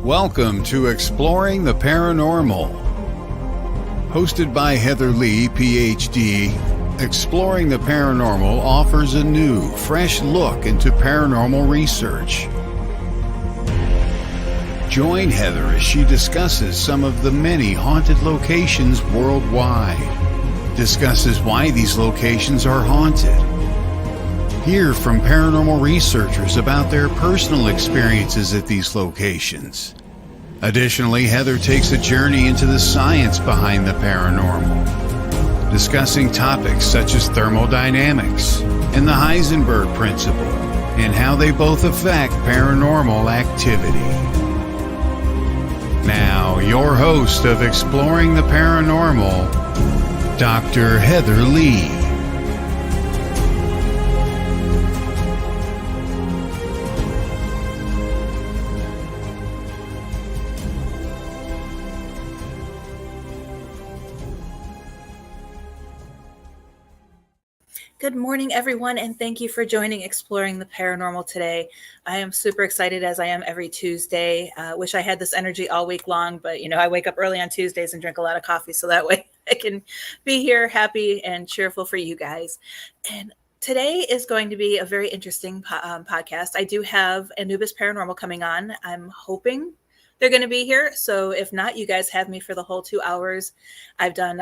Welcome to Exploring the Paranormal. Hosted by Heather Leigh, PhD, Exploring the Paranormal offers a new, fresh look into paranormal research. Join Heather as she discusses some of the many haunted locations worldwide, discusses why these locations are haunted, hear from paranormal researchers about their personal experiences at these locations. Additionally, Heather takes a journey into the science behind the paranormal, discussing topics such as thermodynamics and the Heisenberg principle and how they both affect paranormal activity. Now, your host of Exploring the Paranormal, Dr. Heather Leigh. Good morning, everyone, and thank you for joining Exploring the Paranormal today. I am super excited, as I am every Tuesday. Wish I had this energy all week long, but I wake up early on Tuesdays and drink a lot of coffee, so that way I can be here happy and cheerful for you guys. And today is going to be a very interesting podcast. I do have Anubis Paranormal coming on. I'm hoping they're going to be here. So if not, you guys have me for the whole 2 hours. I've done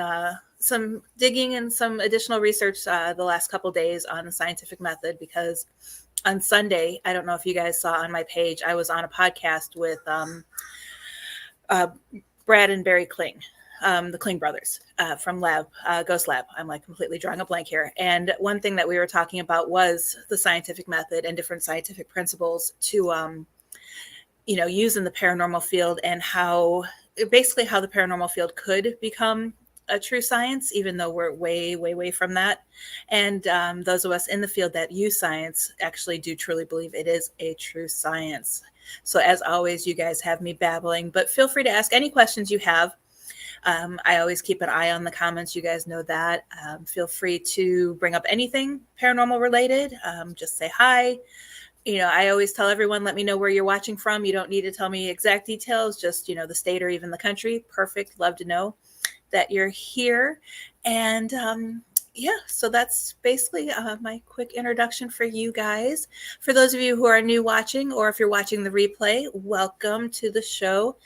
some digging and some additional research the last couple days on the scientific method, because on Sunday, I don't know if you guys saw on my page, I was on a podcast with Brad and Barry Kling, the Kling brothers from Ghost Lab. I'm like completely drawing a blank here. And one thing that we were talking about was the scientific method and different scientific principles to use in the paranormal field, and how the paranormal field could become a true science, even though we're way from that. And those of us in the field that use science actually do truly believe it is a true science. So as always, you guys have me babbling, but feel free to ask any questions you have. I always keep an eye on the comments. You guys know that. Feel free to bring up anything paranormal related. Just say hi. I always tell everyone, let me know where you're watching from. You don't need to tell me exact details, just, the state or even the country. Perfect. Love to know that you're here. And so that's basically my quick introduction for you guys. For those of you who are new watching, or if you're watching the replay, welcome to the show.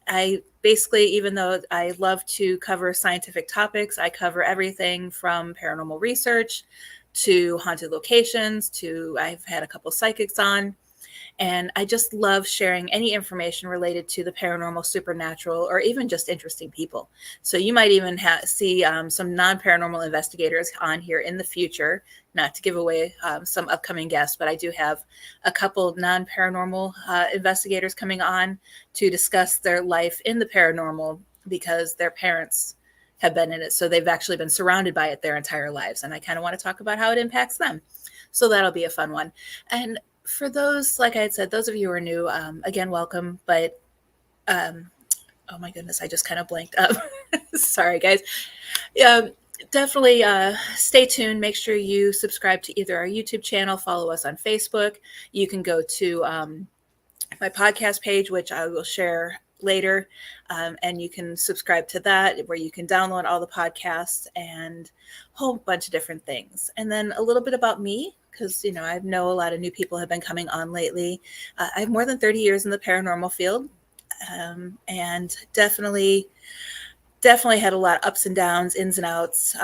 I basically, even though I love to cover scientific topics, I cover everything from paranormal research to haunted locations to I've had a couple psychics on. And I just love sharing any information related to the paranormal, supernatural, or even just interesting people. So you might even see some non-paranormal investigators on here in the future, not to give away some upcoming guests, but I do have a couple non-paranormal investigators coming on to discuss their life in the paranormal, because their parents have been in it. So they've actually been surrounded by it their entire lives. And I kind of want to talk about how it impacts them. So that'll be a fun one. And for those, like I had said, those of you who are new, again, welcome. But, oh my goodness, I just kind of blanked up. Sorry, guys. Definitely stay tuned. Make sure you subscribe to either our YouTube channel, follow us on Facebook. You can go to my podcast page, which I will share later, and you can subscribe to that, where you can download all the podcasts and a whole bunch of different things. And then a little bit about me, because I know a lot of new people have been coming on lately. I have more than 30 years in the paranormal field, and definitely had a lot of ups and downs, ins and outs.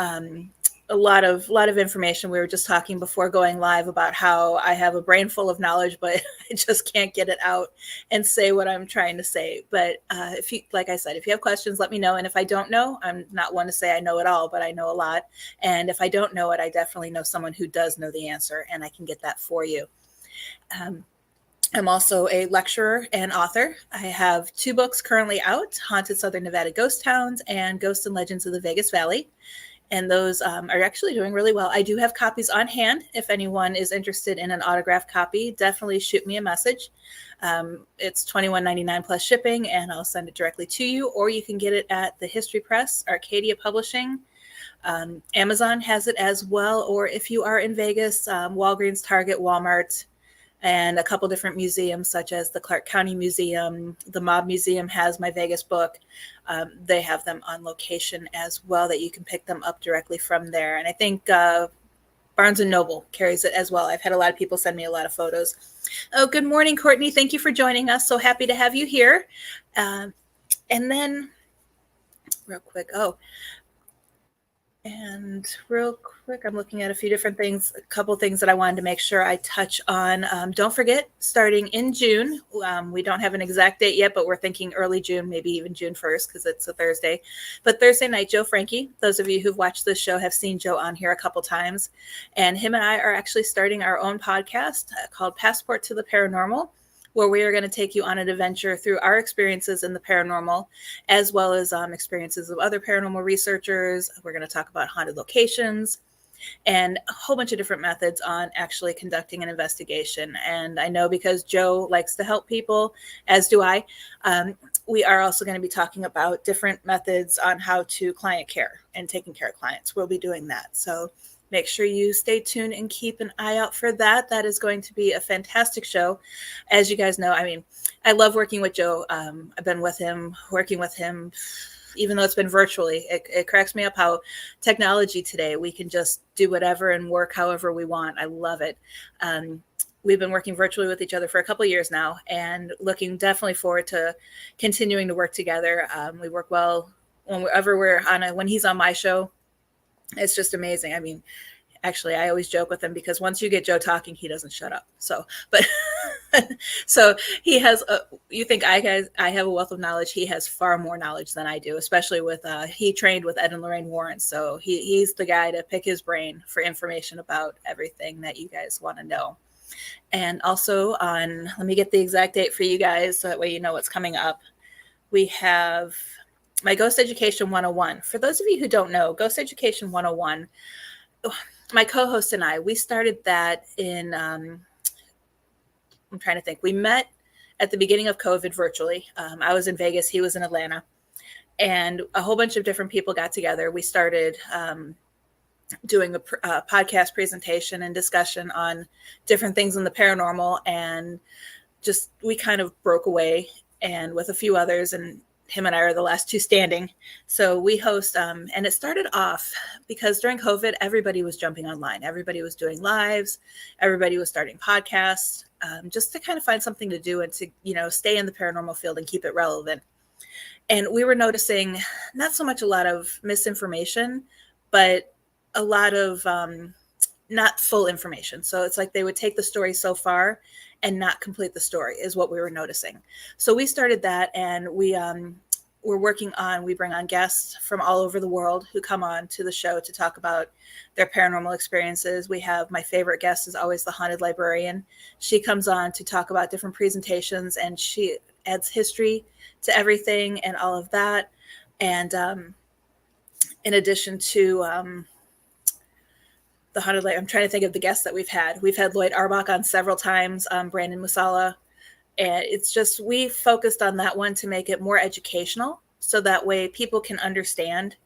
A lot of information. We were just talking before going live about how I have a brain full of knowledge, but I just can't get it out and say what I'm trying to say. But if you have questions, let me know. And if I don't know, I'm not one to say I know it all, but I know a lot. And if I don't know it, I definitely know someone who does know the answer, and I can get that for you. I'm also a lecturer and author. I have 2 books currently out: Haunted Southern Nevada Ghost Towns and Ghosts and Legends of the Vegas Valley. And those are actually doing really well. I do have copies on hand. If anyone is interested in an autographed copy, definitely shoot me a message. It's $21.99 plus shipping, and I'll send it directly to you. Or you can get it at the History Press, Arcadia Publishing. Amazon has it as well. Or if you are in Vegas, Walgreens, Target, Walmart, and a couple different museums, such as the Clark County Museum. The Mob Museum has my Vegas book. They have them on location as well, that you can pick them up directly from there. And I think Barnes & Noble carries it as well. I've had a lot of people send me a lot of photos. Oh, good morning, Courtney. Thank you for joining us. So happy to have you here. And then real quick, I'm looking at a few different things, a couple things that I wanted to make sure I touch on. Don't forget, starting in June, we don't have an exact date yet, but we're thinking early June, maybe even June 1st, because it's a Thursday. But Thursday night, Joe Frankie, those of you who've watched this show have seen Joe on here a couple times. And him and I are actually starting our own podcast called Passport to the Paranormal, where we are going to take you on an adventure through our experiences in the paranormal, as well as experiences of other paranormal researchers. We're going to talk about haunted locations and a whole bunch of different methods on actually conducting an investigation. And I know, because Joe likes to help people, as do I, we are also going to be talking about different methods on how to client care and taking care of clients. We'll be doing that. So make sure you stay tuned and keep an eye out for that. That is going to be a fantastic show. As you guys know, I mean, I love working with Joe. I've been working with him, even though it's been virtually. It cracks me up how technology today, we can just do whatever and work however we want. I love it. We've been working virtually with each other for a couple of years now, and looking definitely forward to continuing to work together. We work well whenever when he's on my show. It's just amazing. I mean, actually, I always joke with him, because once you get Joe talking, he doesn't shut up. So he has, you think I have a wealth of knowledge. He has far more knowledge than I do, especially with, he trained with Ed and Lorraine Warren. So he's the guy to pick his brain for information about everything that you guys want to know. And also let me get the exact date for you guys, so that way you know what's coming up. We have my Ghost Education 101. For those of you who don't know, Ghost Education 101, my co-host and I, we started that in, I'm trying to think. We met at the beginning of COVID virtually. I was in Vegas, he was in Atlanta, and a whole bunch of different people got together. We started doing a podcast presentation and discussion on different things in the paranormal, and just, we kind of broke away, and with a few others, and him and I are the last two standing. So we host, and it started off because during COVID, everybody was jumping online. Everybody was doing lives. Everybody was starting podcasts, just to kind of find something to do and to, stay in the paranormal field and keep it relevant. And we were noticing not so much a lot of misinformation, but a lot of not full information. So it's like they would take the story so far and not complete the story, is what we were noticing. So we started that, and we're working on, we bring on guests from all over the world who come on to the show to talk about their paranormal experiences. We have, my favorite guest is always the haunted librarian. She comes on to talk about different presentations, and she adds history to everything and all of that. And in addition to the haunted light, I'm trying to think of the guests that we've had. We've had Lloyd Arbach on several times, Brandon Musala. And it's just, we focused on that one to make it more educational, so that way people can understand.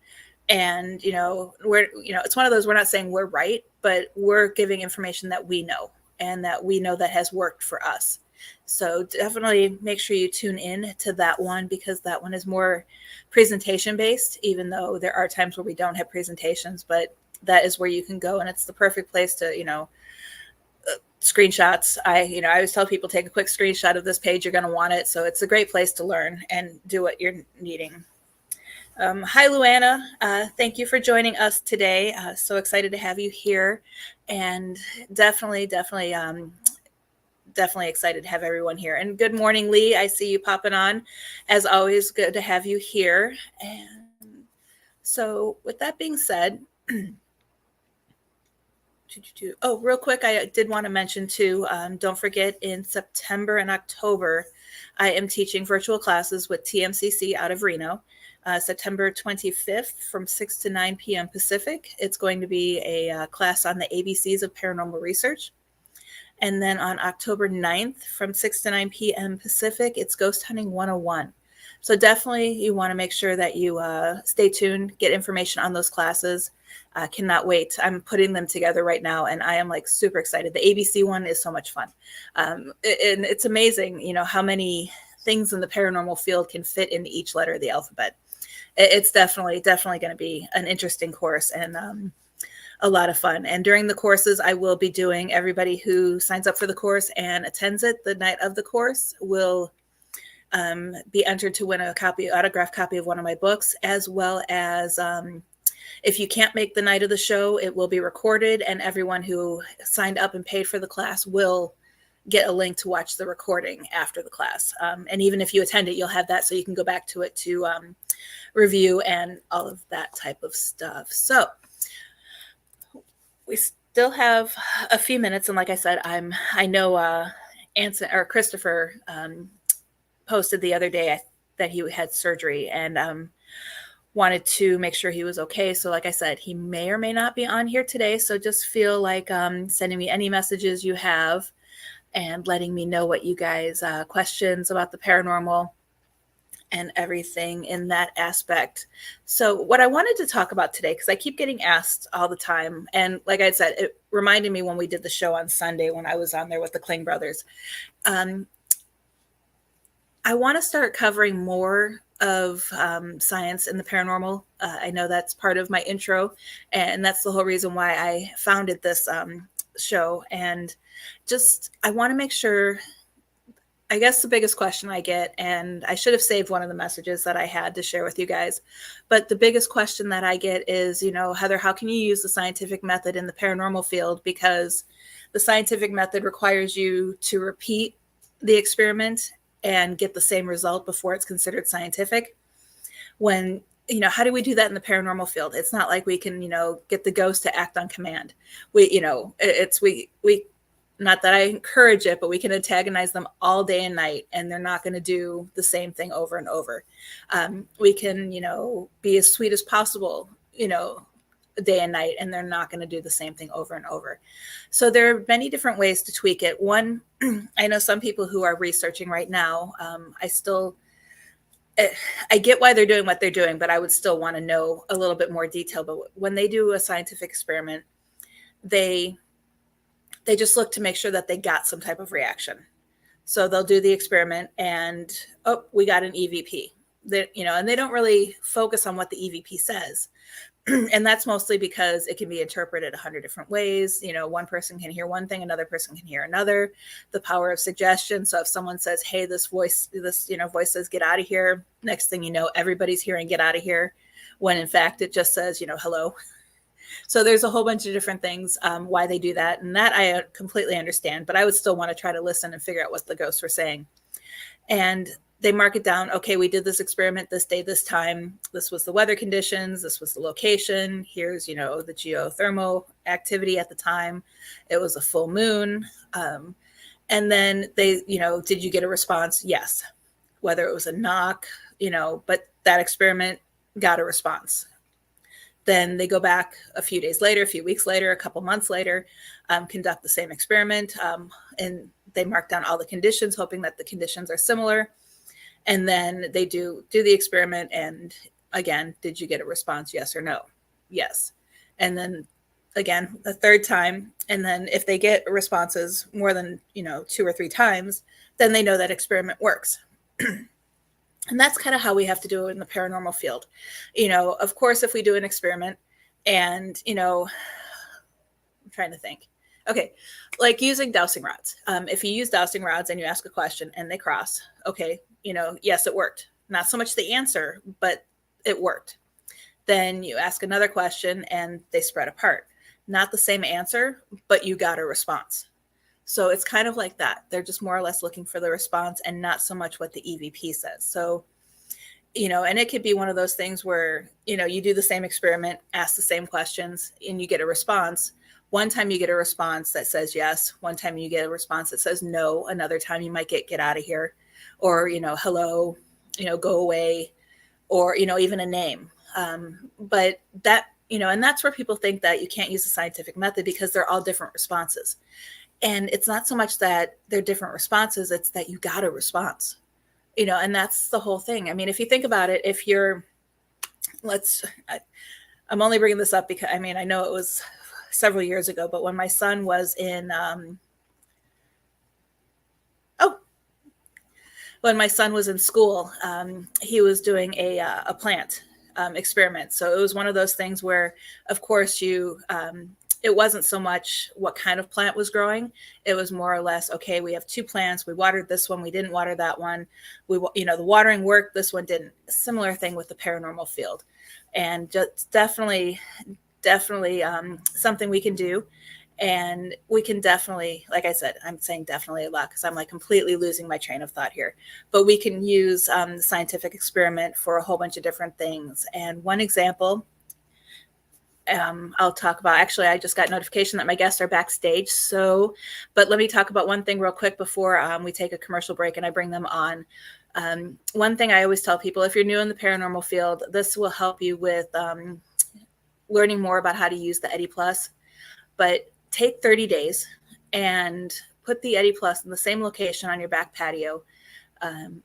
And, it's one of those, we're not saying we're right, but we're giving information that we know, and that we know that has worked for us. So definitely make sure you tune in to that one, because that one is more presentation based, even though there are times where we don't have presentations, but that is where you can go, and it's the perfect place to, screenshots. I always tell people, take a quick screenshot of this page. You're going to want it. So it's a great place to learn and do what you're needing. Hi, Luana. Thank you for joining us today. So excited to have you here, and definitely excited to have everyone here. And good morning, Lee. I see you popping on. As always, good to have you here. And so with that being said, oh, real quick, I did want to mention too, don't forget, in September and October, I am teaching virtual classes with TMCC out of Reno. September 25th from 6 to 9 p.m. Pacific. It's going to be a class on the ABCs of paranormal research. And then on October 9th from 6 to 9 p.m. Pacific, it's Ghost Hunting 101. So definitely you want to make sure that you stay tuned, get information on those classes. Cannot wait. I'm putting them together right now, and I am like super excited. The ABC one is so much fun. And it's amazing, how many things in the paranormal field can fit into each letter of the alphabet. It's definitely going to be an interesting course, and a lot of fun. And during the courses, I will be doing, everybody who signs up for the course and attends it the night of the course will be entered to win autographed copy of one of my books, as well as if you can't make the night of the show, it will be recorded, and everyone who signed up and paid for the class will get a link to watch the recording after the class. And even if you attend it, you'll have that, so you can go back to it to review and all of that type of stuff. So we still have a few minutes, and like I said, I know Anson or Christopher posted the other day that he had surgery, and wanted to make sure he was okay. So like I said, he may or may not be on here today. So just feel like sending me any messages you have and letting me know what you guys questions about the paranormal and everything in that aspect. So what I wanted to talk about today, because I keep getting asked all the time, and like I said, it reminded me when we did the show on Sunday when I was on there with the Kling brothers. I want to start covering more of science and the paranormal. I know that's part of my intro, and that's the whole reason why I founded this show. And just, I want to make sure, I guess the biggest question I get, and I should have saved one of the messages that I had to share with you guys, but the biggest question that I get is, Heather, how can you use the scientific method in the paranormal field? Because the scientific method requires you to repeat the experiment and get the same result before it's considered scientific. When, how do we do that in the paranormal field? It's not like we can, get the ghost to act on command. We not that I encourage it, but we can antagonize them all day and night, and they're not going to do the same thing over and over. We can, be as sweet as possible, day and night, and they're not going to do the same thing over and over. So there are many different ways to tweak it. One, I know some people who are researching right now. I get why they're doing what they're doing, but I would still want to know a little bit more detail. But when they do a scientific experiment, they just look to make sure that they got some type of reaction. So they'll do the experiment and, oh, we got an EVP. And they don't really focus on what the EVP says. And that's mostly because it can be interpreted 100 different ways. One person can hear one thing, another person can hear another. The power of suggestion. So if someone says, hey, this voice says, get out of here. Next thing you know, everybody's hearing get out of here, when in fact it just says, hello. So there's a whole bunch of different things why they do that. And that I completely understand, but I would still want to try to listen and figure out what the ghosts were saying. And they mark it down. Okay, we did this experiment this day, this time. This was the weather conditions. This was the location. Here's, the geothermal activity at the time. It was a full moon. And then they, did you get a response? Yes. Whether it was a knock, but that experiment got a response. Then they go back a few days later, a few weeks later, a couple months later, conduct the same experiment. And they mark down all the conditions, hoping that the conditions are similar. And then they do the experiment. And again, did you get a response? Yes or no? Yes. And then again, the third time. And then if they get responses more than, 2 or 3 times, then they know that experiment works. And that's kind of how we have to do it in the paranormal field. Of course, if we do an experiment and, I'm trying to think. Okay, like using dowsing rods. If you use dowsing rods and you ask a question and they cross, okay, yes, it worked. Not so much the answer, but it worked. Then you ask another question and they spread apart. Not the same answer, but you got a response. So it's kind of like that. They're just more or less looking for the response and not so much what the EVP says. So, and it could be one of those things where, you do the same experiment, ask the same questions, and you get a response. One time you get a response that says yes. One time you get a response that says no. Another time you might get out of here, or, hello, go away, or, even a name. But that, and that's where people think that you can't use the scientific method because they're all different responses. And it's not so much that they're different responses, it's that you got a response. And that's the whole thing. I mean, if you think about it, if you're, I'm only bringing this up because, I mean, I know it was several years ago, but when my son was in, when my son was in school, he was doing a plant experiment. So it was one of those things where, of course, it wasn't so much what kind of plant was growing. It was more or less, okay, we have 2 plants. We watered this one. We didn't water that one. The watering worked. This one didn't. Similar thing with the paranormal field. And just definitely something we can do. And we can definitely, like I said, I'm saying definitely a lot because I'm like completely losing my train of thought here. But we can use the scientific experiment for a whole bunch of different things. And one example I'll talk about, actually, I just got notification that my guests are backstage. But let me talk about one thing real quick before we take a commercial break and I bring them on. One thing I always tell people, if you're new in the paranormal field, this will help you with learning more about how to use the Eddie Plus. But take 30 days and put the Eddie Plus in the same location on your back patio,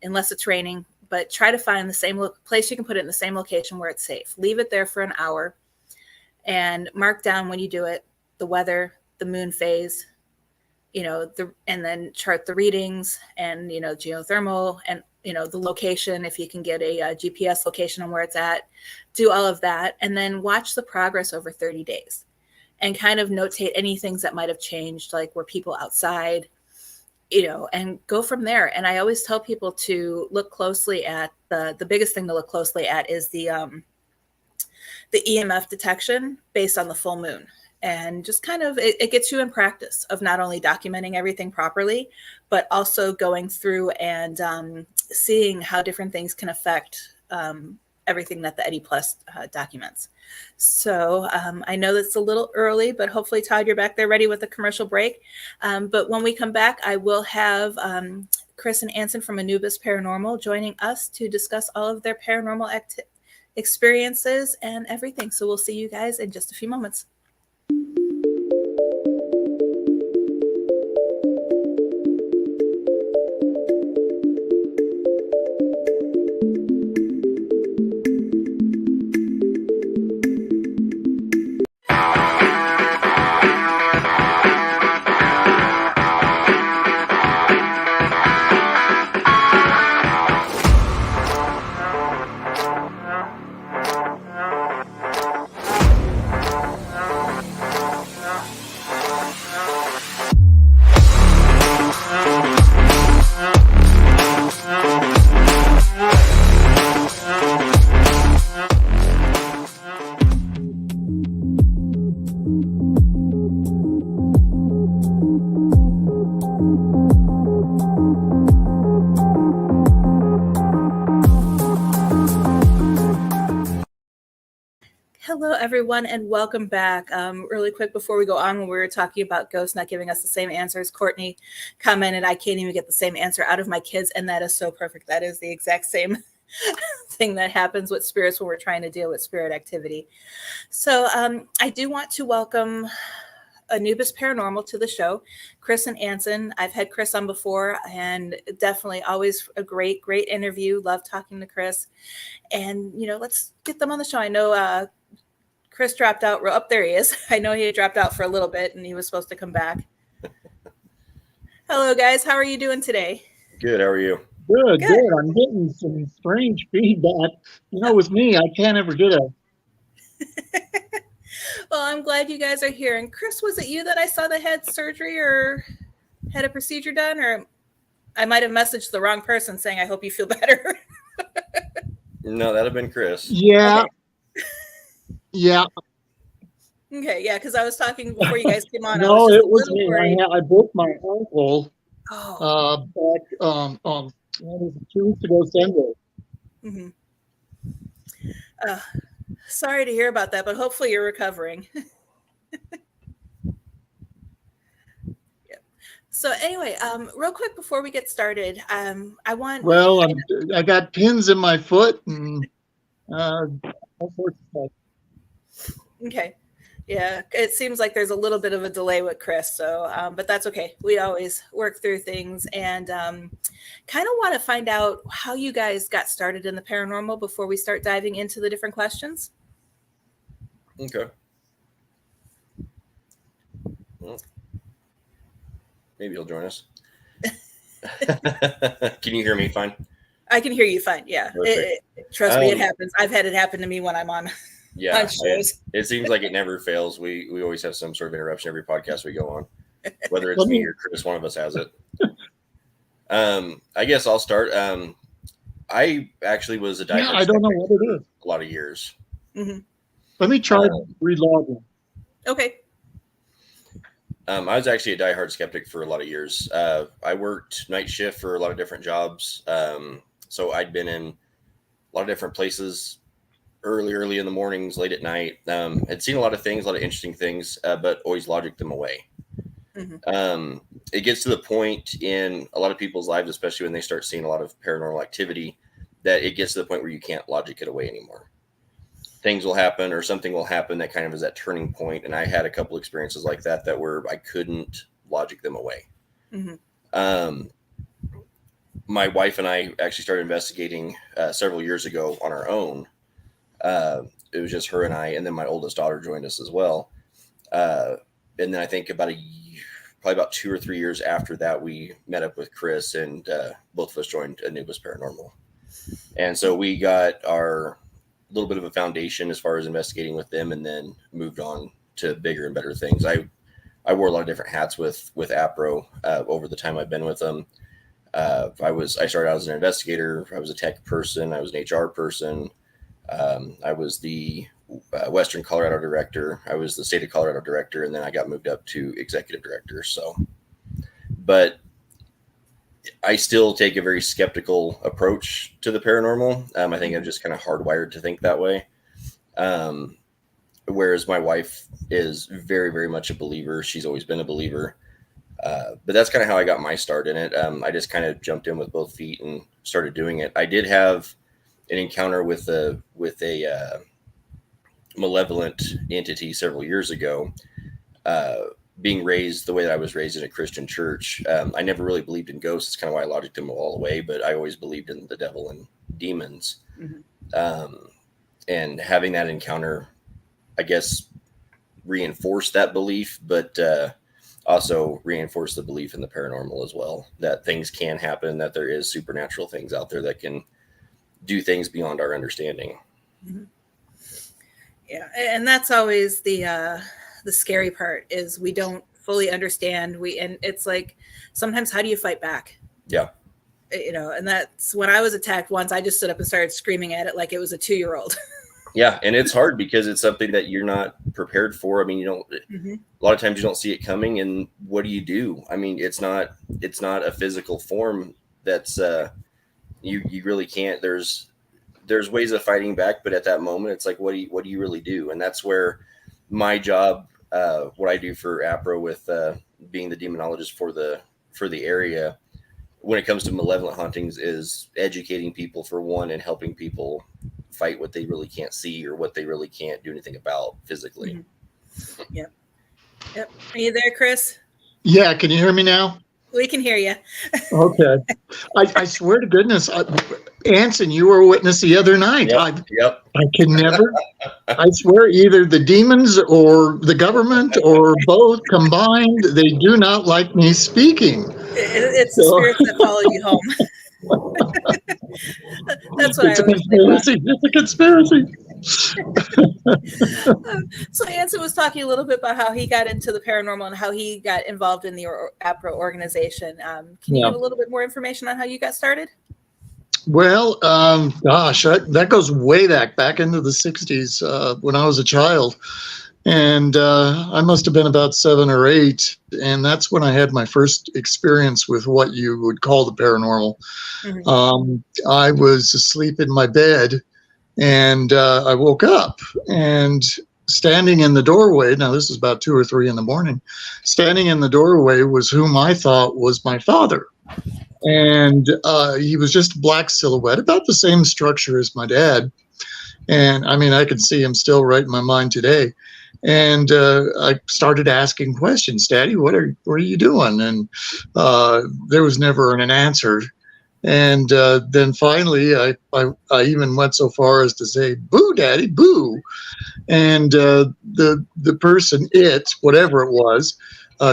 unless it's raining, but try to find the same place you can put it in the same location where it's safe. Leave it there for an hour and mark down when you do it, the weather, the moon phase, and then chart the readings and, geothermal and, the location, if you can get a GPS location on where it's at, do all of that. And then watch the progress over 30 days. And kind of notate any things that might have changed, like were people outside, and go from there. And I always tell people to look closely at the biggest thing to look closely at is the EMF detection based on the full moon. And just kind of, it gets you in practice of not only documenting everything properly, but also going through and seeing how different things can affect everything that the Eddie Plus documents. So I know that's a little early, but hopefully, Todd, you're back there ready with a commercial break. But when we come back, I will have Chris and Anson from Anubis Paranormal joining us to discuss all of their paranormal experiences and everything. So we'll see you guys in just a few moments. Hello, everyone, and welcome back. Really quick before we go on, when we were talking about ghosts not giving us the same answers, Courtney commented, I can't even get the same answer out of my kids, and that is so perfect. That is the exact same thing that happens with spirits when we're trying to deal with spirit activity. So I do want to welcome Anubis Paranormal to the show, Chris and Anson. I've had Chris on before, and definitely always a great interview. Love talking to Chris. And, let's get them on the show. I know Chris dropped out. Up there he is. I know he dropped out for a little bit, and he was supposed to come back. Hello, guys. How are you doing today? Good. How are you? Good. I'm getting some strange feedback. With me, I can't ever get a... Well, I'm glad you guys are here. And Chris, was it you that I saw that had surgery or had a procedure done? Or I might have messaged the wrong person saying, I hope you feel better. No, that'd have been Chris. Yeah. Okay. Yeah. Okay, yeah, because I was talking before you guys came on. No, it was me. I broke my ankle back 2 weeks ago Sunday. Mm-hmm. Sorry to hear about that, but hopefully you're recovering. Yeah. So anyway, real quick before we get started, I want... Well, I got pins in my foot and all sorts of stuff. Okay. Yeah, it seems like there's a little bit of a delay with Chris, so but that's okay. We always work through things, and kind of want to find out how you guys got started in the paranormal before we start diving into the different questions. Okay. Well, maybe he'll join us. Can you hear me fine? I can hear you fine. Yeah, trust me, it happens. I've had it happen to me when I'm on. Yeah, it seems like it never fails. We always have some sort of interruption every podcast we go on, whether it's me or Chris. One of us has it. I guess I'll start. I actually was a diehard. Yeah, I don't know what it is. A lot of years. Mm-hmm. Let me try relogging. Okay. I was actually a diehard skeptic for a lot of years. I worked night shift for a lot of different jobs. So I'd been in a lot of different places early in the mornings, late at night. I'd seen a lot of things, a lot of interesting things, but always logicked them away. Mm-hmm. It gets to the point in a lot of people's lives, especially when they start seeing a lot of paranormal activity, that it gets to the point where you can't logic it away anymore. Things will happen or something will happen that kind of is that turning point. And I had a couple experiences like that where I couldn't logic them away. Mm-hmm. My wife and I actually started investigating several years ago on our own. It was just her and I, and then my oldest daughter joined us as well. And then I think probably about 2 or 3 years after that, we met up with Chris, and both of us joined Anubis Paranormal. And so we got our little bit of a foundation as far as investigating with them, and then moved on to bigger and better things. I wore a lot of different hats with APRO over the time I've been with them. I started out as an investigator. I was a tech person. I was an HR person. I was the Western Colorado director. I was the state of Colorado director, and then I got moved up to executive director. So, but I still take a very skeptical approach to the paranormal. I think I'm just kind of hardwired to think that way. Whereas my wife is very, very much a believer. She's always been a believer. But that's kind of how I got my start in it. I just kind of jumped in with both feet and started doing it. I did have an encounter with a malevolent entity several years ago. Being raised the way that I was raised in a Christian church, I never really believed in ghosts. It's kind of why I logicked them all away, but I always believed in the devil and demons. Mm-hmm. And having that encounter, I guess, reinforced that belief, but also reinforced the belief in the paranormal as well, that things can happen, that there is supernatural things out there that can do things beyond our understanding. Mm-hmm. Yeah, and that's always the scary part, is we don't fully understand. And it's like, sometimes how do you fight back? Yeah. And that's when I was attacked once, I just stood up and started screaming at it like it was a 2-year-old. Yeah. And it's hard because it's something that you're not prepared for. I mean, mm-hmm. A lot of times you don't see it coming, and what do? I mean, it's not a physical form that's, you really can't, there's ways of fighting back, but at that moment it's like, what do you really do? And that's where my job, what I do for APRO with being the demonologist for the area, when it comes to malevolent hauntings, is educating people for one, and helping people fight what they really can't see or what they really can't do anything about physically. Mm-hmm. Yep. Are you there, Chris? Yeah. Can you hear me now? We can hear you. Okay. I swear to goodness, Anson, you were a witness the other night. Yep. I can never, I swear, either the demons or the government or both combined, they do not like me speaking. It's the spirits that follow you home. That's what it's a conspiracy. It's a conspiracy. So Anson was talking a little bit about how he got into the paranormal and how he got involved in the APRO organization. Can you give a little bit more information on how you got started? Well, gosh, that goes way back into the 60s when I was a child. And I must have been about 7 or 8. And that's when I had my first experience with what you would call the paranormal. Mm-hmm. I was asleep in my bed, and I woke up, and standing in the doorway, now this is about 2 or 3 in the morning, standing in the doorway was whom I thought was my father. And he was just a black silhouette, about the same structure as my dad. And I mean, I can see him still right in my mind today. And I started asking questions. Daddy, what are you doing? And there was never an answer. And then finally, I even went so far as to say, "Boo, Daddy, boo!" And the person, whatever it was,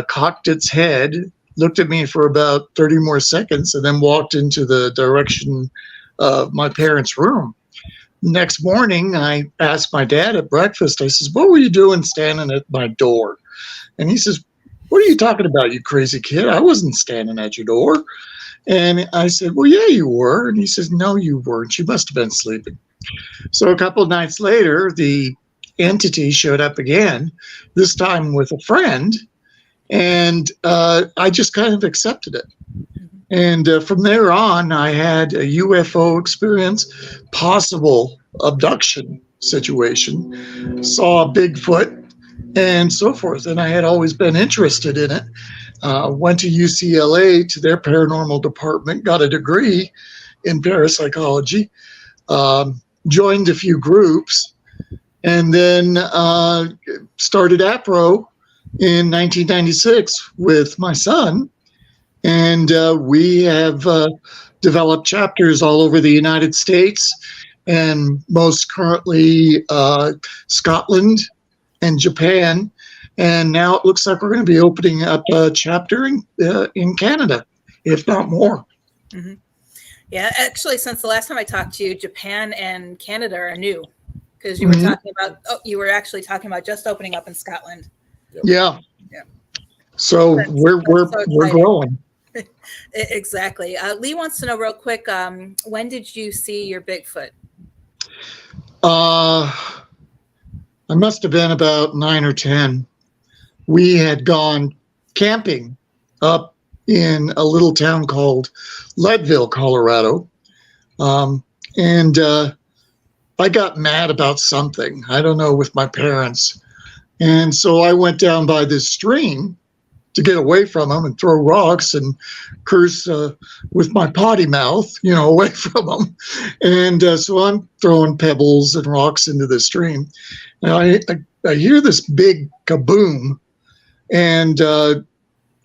cocked its head, looked at me for about 30 more seconds, and then walked into the direction of my parents' room. Next morning, I asked my dad at breakfast, I says, "What were you doing standing at my door?" And he says, "What are you talking about, you crazy kid? I wasn't standing at your door." And I said, "Well, yeah, you were." And he says, "No, you weren't. You must have been sleeping." So a couple of nights later, the entity showed up again, this time with a friend. And I just kind of accepted it. And from there on, I had a UFO experience, possible abduction situation, saw Bigfoot, and so forth. And I had always been interested in it. Went to UCLA to their paranormal department, got a degree in parapsychology, joined a few groups, and then started APRO in 1996 with my son. And we have developed chapters all over the United States, and most currently Scotland and Japan. And now it looks like we're going to be opening up a chapter in Canada, if not more. Mm-hmm. Yeah, actually, since the last time I talked to you, Japan and Canada are new, because you were talking about. Oh, you were actually talking about just opening up in Scotland. Yeah. Yeah. So we're growing. Exactly. Lee wants to know real quick, when did you see your Bigfoot? I must have been about 9 or 10. We had gone camping up in a little town called Leadville, Colorado. And I got mad about something, I don't know, with my parents. And so I went down by this stream to get away from them and throw rocks and curse with my potty mouth, away from them. And so I'm throwing pebbles and rocks into the stream. And I hear this big kaboom and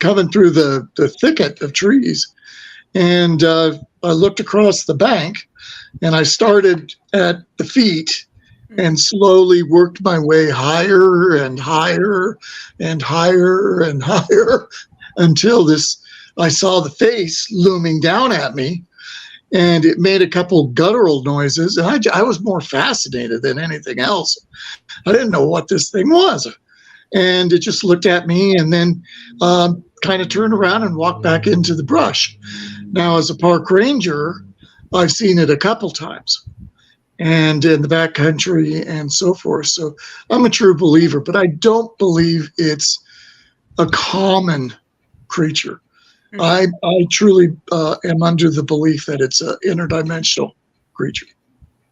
coming through the thicket of trees. And I looked across the bank, and I started at the feet and slowly worked my way higher and higher and higher and higher until I saw the face looming down at me, and it made a couple guttural noises. And I was more fascinated than anything else. I didn't know what this thing was. And it just looked at me and then kind of turned around and walked back into the brush. Now, as a park ranger, I've seen it a couple times, and in the backcountry and so forth. So I'm a true believer, but I don't believe it's a common creature. I truly am under the belief that it's an interdimensional creature.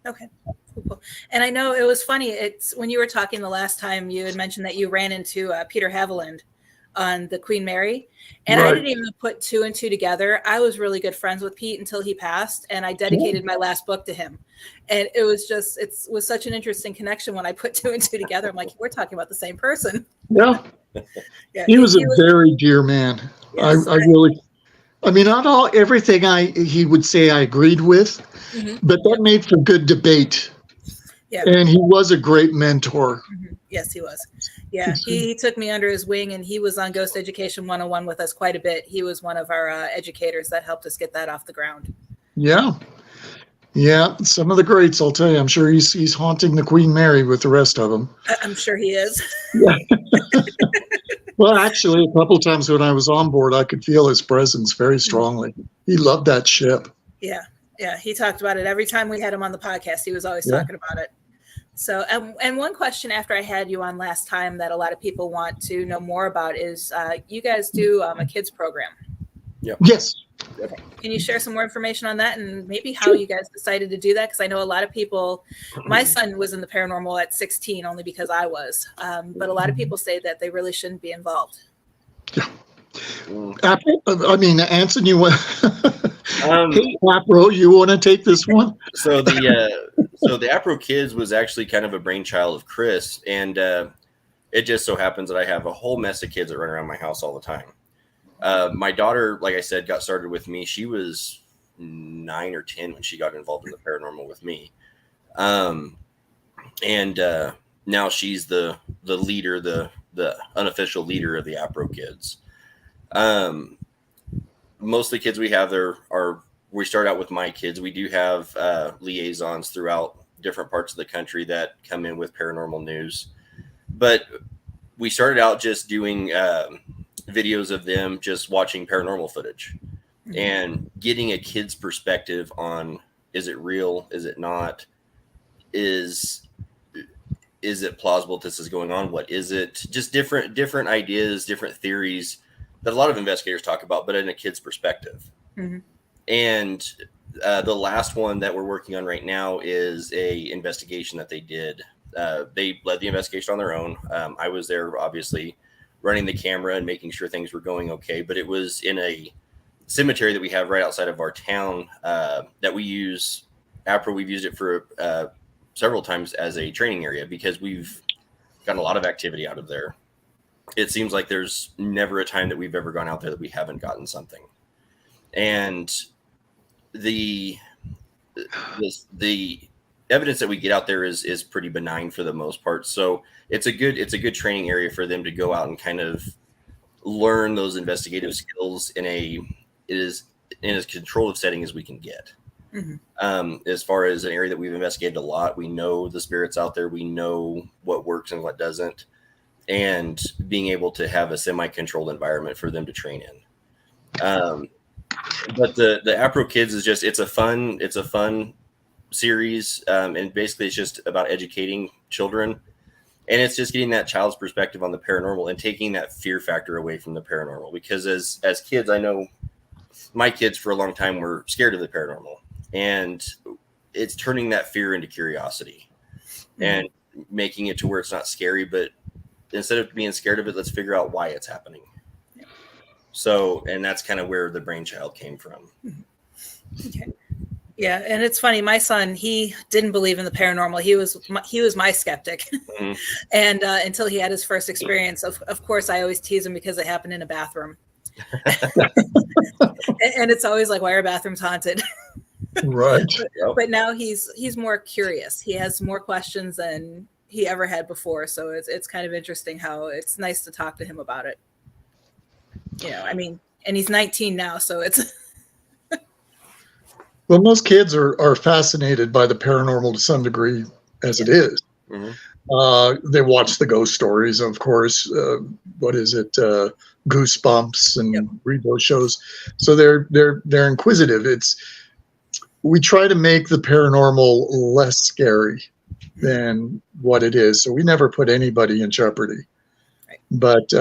Okay. Cool. And I know it was funny. It's when you were talking the last time, you had mentioned that you ran into Peter Haviland on the Queen Mary, and I didn't even put two and two together. I was really good friends with Pete until he passed, and I dedicated my last book to him. And it was was such an interesting connection when I put two and two together. I'm like, we're talking about the same person. Yeah. Yeah, he was a very dear man. Yes, not everything he would say I agreed with, but that made for good debate. Yeah. And he was a great mentor. Yes, he was. Yeah, he took me under his wing, and he was on Ghost Education 101 with us quite a bit. He was one of our educators that helped us get that off the ground. Yeah. Yeah, some of the greats, I'll tell you. I'm sure he's haunting the Queen Mary with the rest of them. I'm sure he is. Yeah. Well, actually, a couple of times when I was on board, I could feel his presence very strongly. He loved that ship. Yeah. Yeah, he talked about it every time we had him on the podcast. He was always talking about it. So, and one question after I had you on last time that a lot of people want to know more about is you guys do a kids program. Yep. Yes. Okay. Can you share some more information on that and maybe how you guys decided to do that? Because I know a lot of people, my son was in the paranormal at 16 only because I was, but a lot of people say that they really shouldn't be involved. Yeah. Anson, you want? Hey, APRO, you want to take this one? So the APRO Kids was actually kind of a brainchild of Chris, and it just so happens that I have a whole mess of kids that run around my house all the time. My daughter, like I said, got started with me. She was 9 or 10 when she got involved in the paranormal with me. Now she's the leader, the unofficial leader of the APRO kids. Most of the kids we have there we start out with my kids. We do have liaisons throughout different parts of the country that come in with paranormal news. But we started out just doing videos of them just watching paranormal footage and getting a kid's perspective on, is it real? Is it not? Is it plausible this is going on? What is it? Just different ideas, different theories that a lot of investigators talk about, but in a kid's perspective. Mm-hmm. And the last one that we're working on right now is a investigation that they did. They led the investigation on their own. I was there, obviously, running the camera and making sure things were going okay. But it was in a cemetery that we have right outside of our town that we use. APRO, we've used it for several times as a training area because we've gotten a lot of activity out of there. It seems like there's never a time that we've ever gone out there that we haven't gotten something. And the evidence that we get out there is pretty benign for the most part. So it's a good training area for them to go out and kind of learn those investigative skills in as controlled setting as we can get. Mm-hmm. As far as an area that we've investigated a lot, we know the spirits out there, we know what works and what doesn't, and being able to have a semi-controlled environment for them to train in. But the APRO Kids is just, it's a fun series. And basically it's just about educating children, and it's just getting that child's perspective on the paranormal and taking that fear factor away from the paranormal. Because as kids, I know my kids for a long time were scared of the paranormal, and it's turning that fear into curiosity and making it to where it's not scary, but instead of being scared of it, let's figure out why it's happening. So, and that's kind of where the brainchild came from. Okay. Yeah. And it's funny. My son, he didn't believe in the paranormal. He was my skeptic. Mm-hmm. And until he had his first experience, of course, I always tease him because it happened in a bathroom. And it's always like, why are bathrooms haunted? Right. But now he's more curious. He has more questions than he ever had before. So it's kind of interesting how it's nice to talk to him about it. You know, I mean, and he's 19 now, so it's. Well, most kids are fascinated by the paranormal to some degree as it is. Mm-hmm. They watch the ghost stories, of course. What is it? Goosebumps, and read those shows. So they're inquisitive. We try to make the paranormal less scary than what it is. So we never put anybody in jeopardy. Right. But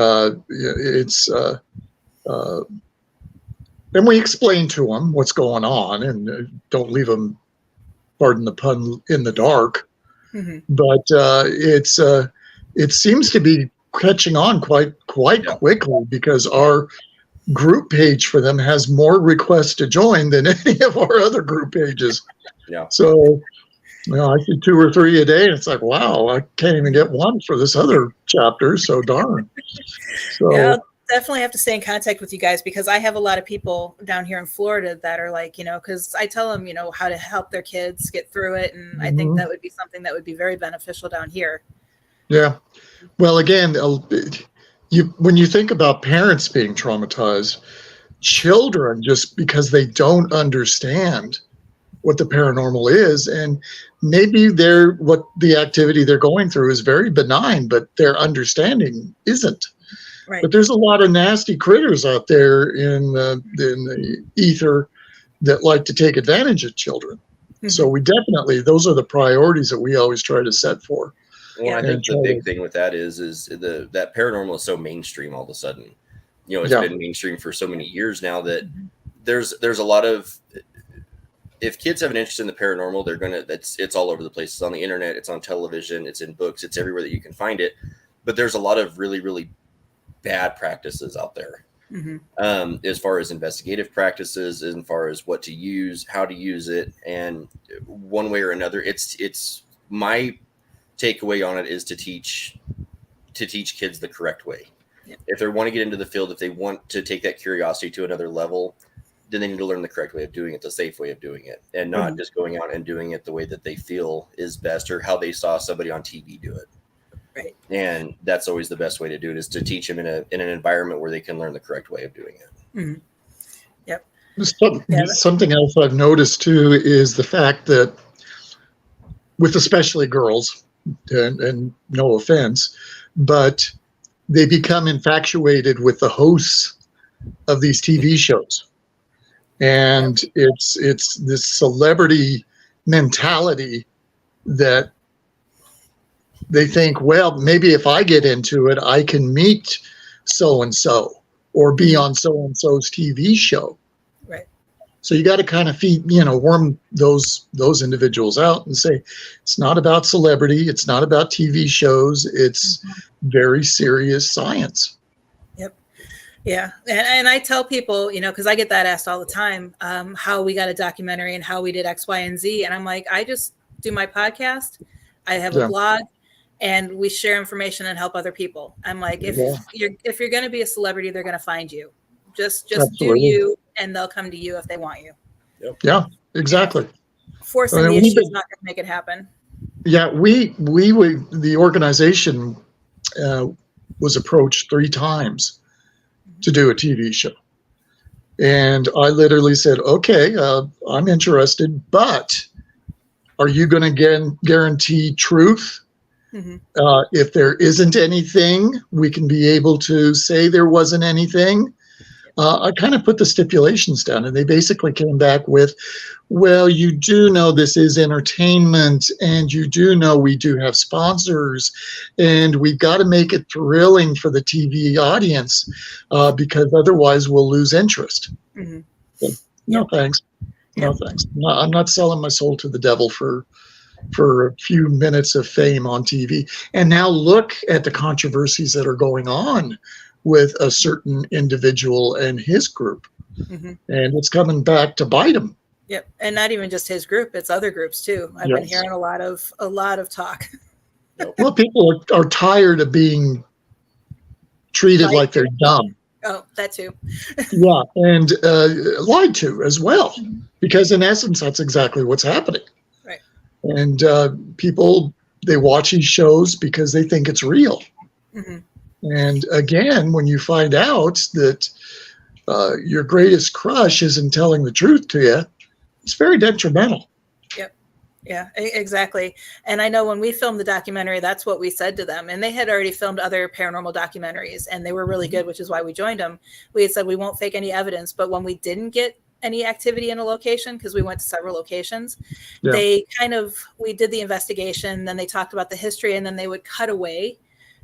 and we explain to them what's going on, and don't leave them, pardon the pun, in the dark. Mm-hmm. But it seems to be catching on quite quickly, because our group page for them has more requests to join than any of our other group pages. Yeah. So, I see 2 or 3 a day, and it's like, wow, I can't even get one for this other chapter. So darn. So. Yeah. Definitely have to stay in contact with you guys, because I have a lot of people down here in Florida that are like, because I tell them, how to help their kids get through it. And mm-hmm. I think that would be something that would be very beneficial down here. Yeah. Well, again, when you think about parents being traumatized, children, just because they don't understand what the paranormal is, and maybe what the activity they're going through is very benign, but their understanding isn't. Right. But there's a lot of nasty critters out there in the ether that like to take advantage of children. Mm-hmm. So those are the priorities that we always try to set for. Well, I think the big thing with that is that paranormal is so mainstream all of a sudden. It's been mainstream for so many years now that there's a lot of, if kids have an interest in the paranormal, it's all over the place. It's on the internet, it's on television, it's in books, it's everywhere that you can find it. But there's a lot of really, really bad practices out there. Mm-hmm. As far as investigative practices, as far as what to use, how to use it, and one way or another, it's my takeaway on it is to teach to teach kids the correct way. Yeah. If they want to get into the field, if they want to take that curiosity to another level, then they need to learn the correct way of doing it, the safe way of doing it, and not just going out and doing it the way that they feel is best or how they saw somebody on TV do it. Right. And that's always the best way to do it, is to teach them in an environment where they can learn the correct way of doing it. Mm-hmm. Yep. Something else I've noticed too is the fact that with especially girls, and no offense, but they become infatuated with the hosts of these TV shows. And it's this celebrity mentality that they think, well, maybe if I get into it, I can meet so-and-so or be on so-and-so's TV show. Right. So you got to kind of worm those individuals out and say, it's not about celebrity. It's not about TV shows. It's very serious science. Yep. Yeah. And I tell people, because I get that asked all the time, how we got a documentary and how we did X, Y, and Z. And I'm like, I just do my podcast. I have a blog, and we share information and help other people. I'm like, if you're going to be a celebrity, they're going to find you. Just do you, and they'll come to you if they want you. Yep. Yeah, exactly. Forcing the issue is not going to make it happen. Yeah, the organization was approached 3 times to do a TV show. And I literally said, okay, I'm interested, but are you going to guarantee truth? Mm-hmm. If there isn't anything, we can be able to say there wasn't anything. I kind of put the stipulations down, and they basically came back with, well, you do know this is entertainment, and you do know we do have sponsors, and we've got to make it thrilling for the TV audience, because otherwise we'll lose interest. Mm-hmm. But, no, thanks. No, thanks. I'm not selling my soul to the devil for a few minutes of fame on TV. And now look at the controversies that are going on with a certain individual and his group. Mm-hmm. And it's coming back to bite him. Yep. And not even just his group, it's other groups too. I've been hearing a lot of talk. Well, people are tired of being treated like they're dumb. Oh, that too. Yeah. And lied to as well, because in essence, that's exactly what's happening. Right. And people, they watch these shows because they think it's real. Mm-hmm. And again, when you find out that your greatest crush isn't telling the truth to you, it's very detrimental. Yep. Yeah, exactly. And I know when we filmed the documentary, that's what we said to them. And they had already filmed other paranormal documentaries, and they were really good, which is why we joined them. We had said we won't fake any evidence, but when we didn't get any activity in a location, because we went to several locations, we did the investigation, then they talked about the history, and then they would cut away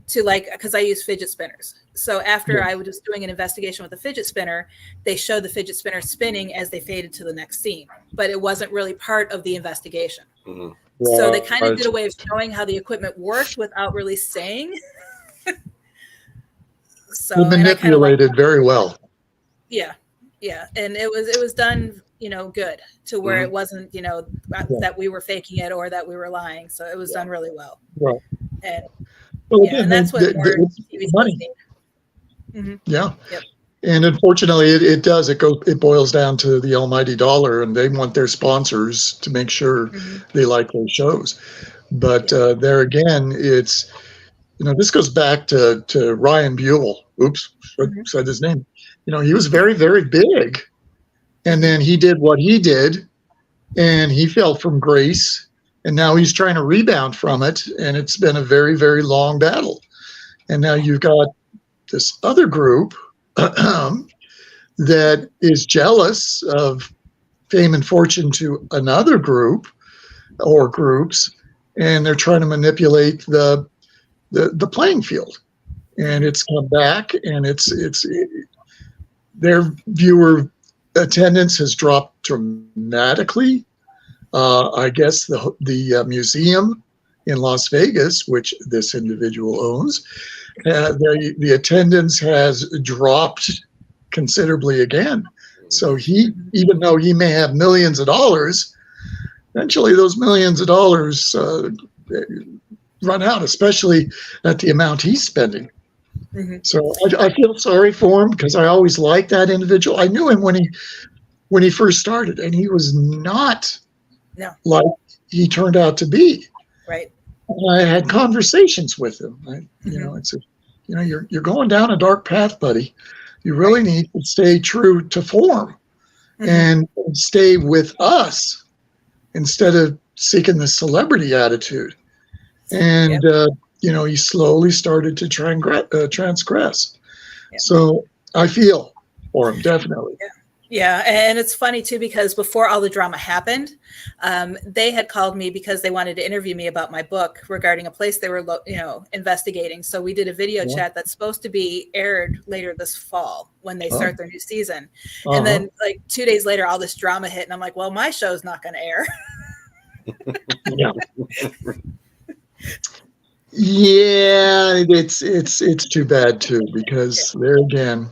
to, because I use fidget spinners. So after I was doing an investigation with a fidget spinner, they showed the fidget spinner spinning as they faded to the next scene, but it wasn't really part of the investigation. Mm-hmm. So they kind of did a way of showing how the equipment worked without really saying. So they manipulated very well. Yeah. Yeah. And it was done, good to where it wasn't, that we were faking it or that we were lying. So it was done really well. Right. And that's what TV money. Mm-hmm. Yeah. Yep. And unfortunately it boils down to the almighty dollar, and they want their sponsors to make sure they like those shows. But there again, it's, this goes back to Ryan Buell. Oops, said his name. He was very, very big, and then he did what he did, and he fell from grace, and now he's trying to rebound from it, and it's been a very, very long battle. And now you've got this other group that is jealous of fame and fortune to another group or groups, and they're trying to manipulate the playing field. And it's come back, and their viewer attendance has dropped dramatically. I guess the museum in Las Vegas, which this individual owns, the attendance has dropped considerably again. So even though he may have millions of dollars, eventually those millions of dollars run out, especially at the amount he's spending. Mm-hmm. So I feel sorry for him because I always liked that individual. I knew him when he first started, and he was not like he turned out to be. Right. And I had conversations with him. You're going down a dark path, buddy. You really need to stay true to form and stay with us instead of seeking the celebrity attitude. And, he slowly started to transgress. Yeah. So I feel for him, definitely. Yeah. Yeah, and it's funny too because before all the drama happened, they had called me because they wanted to interview me about my book regarding a place they were, investigating. So we did a video chat that's supposed to be aired later this fall when they start their new season. And then, like 2 days later, all this drama hit, and I'm like, "Well, my show's not going to air." Yeah. Yeah, it's too bad too because there again.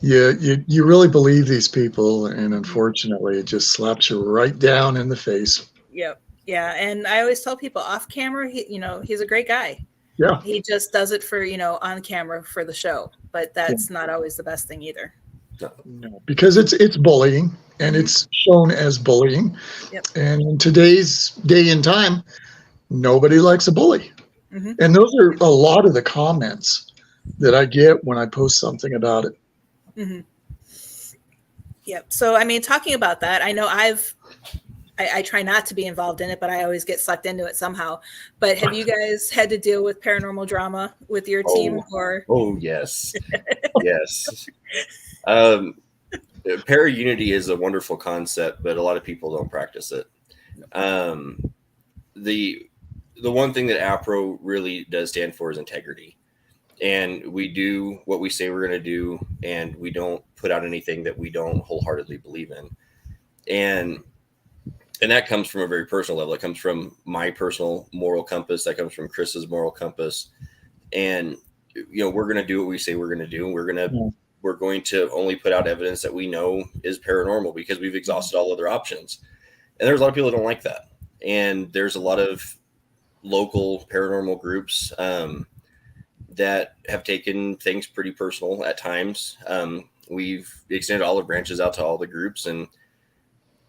You really believe these people, and unfortunately, it just slaps you right down in the face. Yep. Yeah, and I always tell people off camera, he's a great guy. Yeah. He just does it for on camera for the show, but that's not always the best thing either. No, because it's bullying, and it's shown as bullying. Yep. And in today's day and time, nobody likes a bully. Mm-hmm. And those are a lot of the comments that I get when I post something about it. Mm-hmm. Yep. So, I mean, talking about that, I know I try not to be involved in it, but I always get sucked into it somehow. But have you guys had to deal with paranormal drama with your team or? Oh, yes. Yes. Para-unity is a wonderful concept, but a lot of people don't practice it. The one thing that APRO really does stand for is integrity. And we do what we say we're going to do, and we don't put out anything that we don't wholeheartedly believe in. And that comes from a very personal level. It comes from my personal moral compass. That comes from Chris's moral compass. And, we're going to do what we say we're going to do. And we're going to only put out evidence that we know is paranormal because we've exhausted all other options. And there's a lot of people that don't like that. And there's a lot of local paranormal groups, that have taken things pretty personal at times. We've extended all the branches out to all the groups, and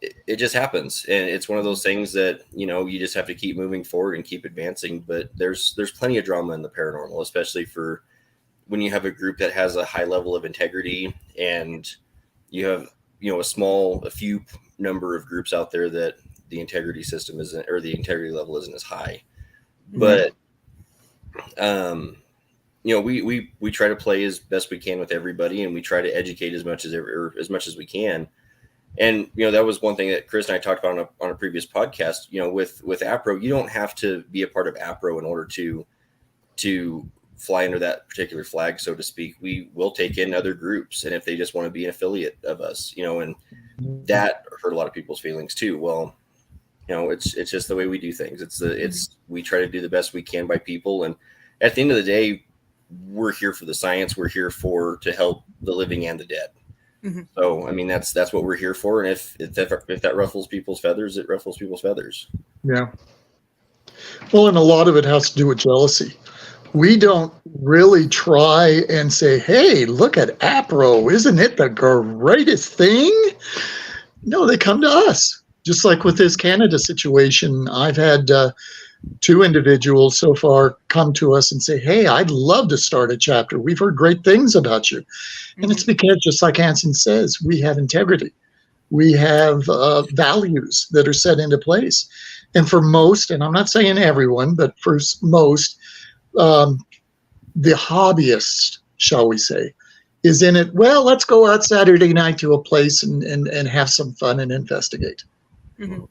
it just happens. And it's one of those things that, you just have to keep moving forward and keep advancing. But there's plenty of drama in the paranormal, especially for when you have a group that has a high level of integrity and you have, a few number of groups out there that the integrity system isn't, or the integrity level isn't as high. Mm-hmm. But, we try to play as best we can with everybody, and we try to educate as much as we can. And, that was one thing that Chris and I talked about on a previous podcast. With APRO, you don't have to be a part of APRO in order to fly under that particular flag, so to speak. We will take in other groups, and if they just want to be an affiliate of us, and that hurt a lot of people's feelings too. Well, it's just the way we do things. We try to do the best we can by people, and at the end of the day, we're here for the science. We're here to help the living and the dead. Mm-hmm. So, I mean, that's what we're here for. And if that ruffles people's feathers, it ruffles people's feathers. Yeah. Well, and a lot of it has to do with jealousy. We don't really try and say, "Hey, look at APRO. Isn't it the greatest thing?" No, they come to us. Just like with this Canada situation, I've had 2 individuals so far come to us and say, "Hey, I'd love to start a chapter. We've heard great things about you." Mm-hmm. And it's because, just like Anson says, we have integrity. We have values that are set into place. And for most, and I'm not saying everyone, but for most, the hobbyist, shall we say, is in it, well, let's go out Saturday night to a place and have some fun and investigate. Mm-hmm.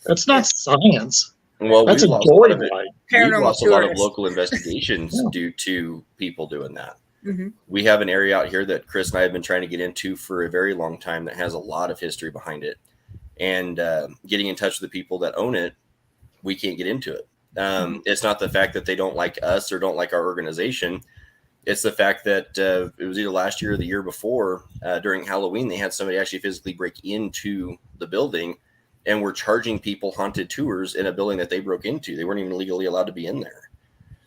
That's not science. Well, that's a joyride. We've lost a lot of local investigations due to people doing that. Mm-hmm. We have an area out here that Chris and I have been trying to get into for a very long time that has a lot of history behind it. And getting in touch with the people that own it, we can't get into it. It's not the fact that they don't like us or don't like our organization. It's the fact that it was either last year or the year before during Halloween, they had somebody actually physically break into the building and were charging people haunted tours in a building that they broke into. They weren't even legally allowed to be in there.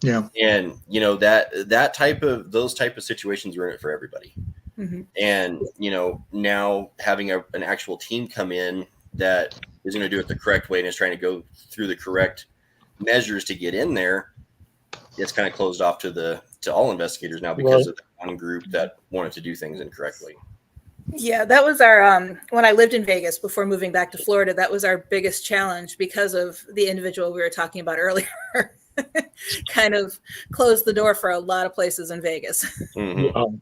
Yeah. And those type of situations were in it for everybody. Mm-hmm. And now having an actual team come in that is going to do it the correct way and is trying to go through the correct measures to get in there, it's kind of closed off to all investigators now because of that one group that wanted to do things incorrectly. Yeah, that was our when I lived in Vegas before moving back to Florida, that was our biggest challenge because of the individual we were talking about earlier. Kind of closed the door for a lot of places in Vegas. Mm-hmm.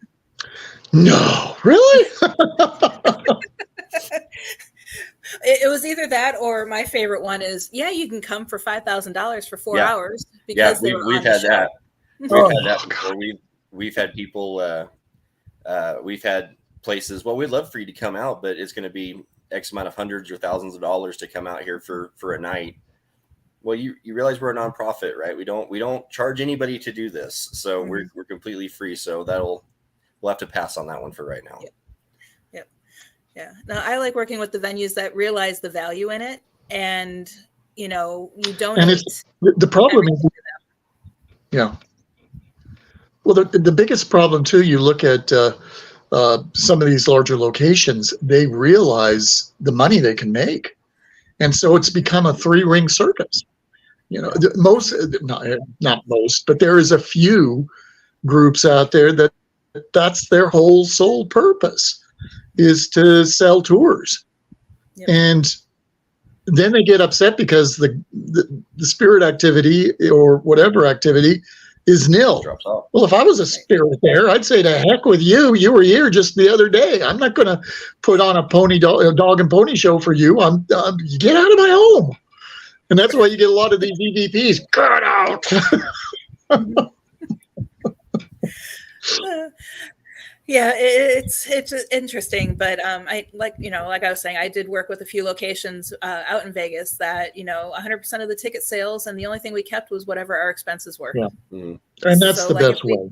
No, really? It was either that or my favorite one is, you can come for $5,000 for 4 hours because we've had that. We've had that before. We've had people. We've had places. Well, we'd love for you to come out, but it's going to be X amount of hundreds or thousands of dollars to come out here for a night. Well, you realize we're a nonprofit, right? We don't charge anybody to do this, so we're completely free. So we'll have to pass on that one for right now. Yeah. No, I like working with the venues that realize the value in it, and you don't. And it's the problem is, yeah. Well, the biggest problem too. You look at some of these larger locations; they realize the money they can make, and so it's become a 3-ring circus. Most, not most, but there is a few groups out there that's their whole sole purpose, is to sell tours. Yep. And then they get upset because the spirit activity or whatever activity is nil. Drops off. Well, if I was a spirit there, I'd say to heck with you. You were here just the other day. I'm not going to put on a dog and pony show for you. You get out of my home. And that's why you get a lot of these EVPs. Get out. Yeah, it's interesting, but I like I was saying, I did work with a few locations out in Vegas that 100% of the ticket sales, and the only thing we kept was whatever our expenses were. Yeah, mm-hmm. And that's the best way.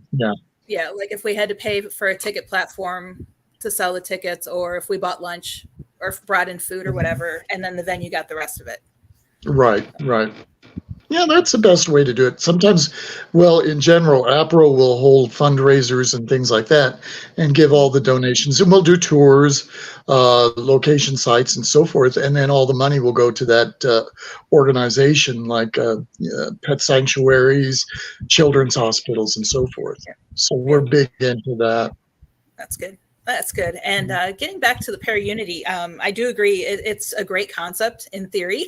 Yeah, like if we had to pay for a ticket platform to sell the tickets, or if we bought lunch or brought in food or whatever, and then the venue got the rest of it. Right. Yeah, that's the best way to do it. Sometimes, in general, APRO will hold fundraisers and things like that and give all the donations. And we'll do tours, location sites, and so forth. And then all the money will go to that organization, like pet sanctuaries, children's hospitals, and so forth. So we're big into that. That's good. And getting back to the Paraunity, I do agree. It's a great concept in theory.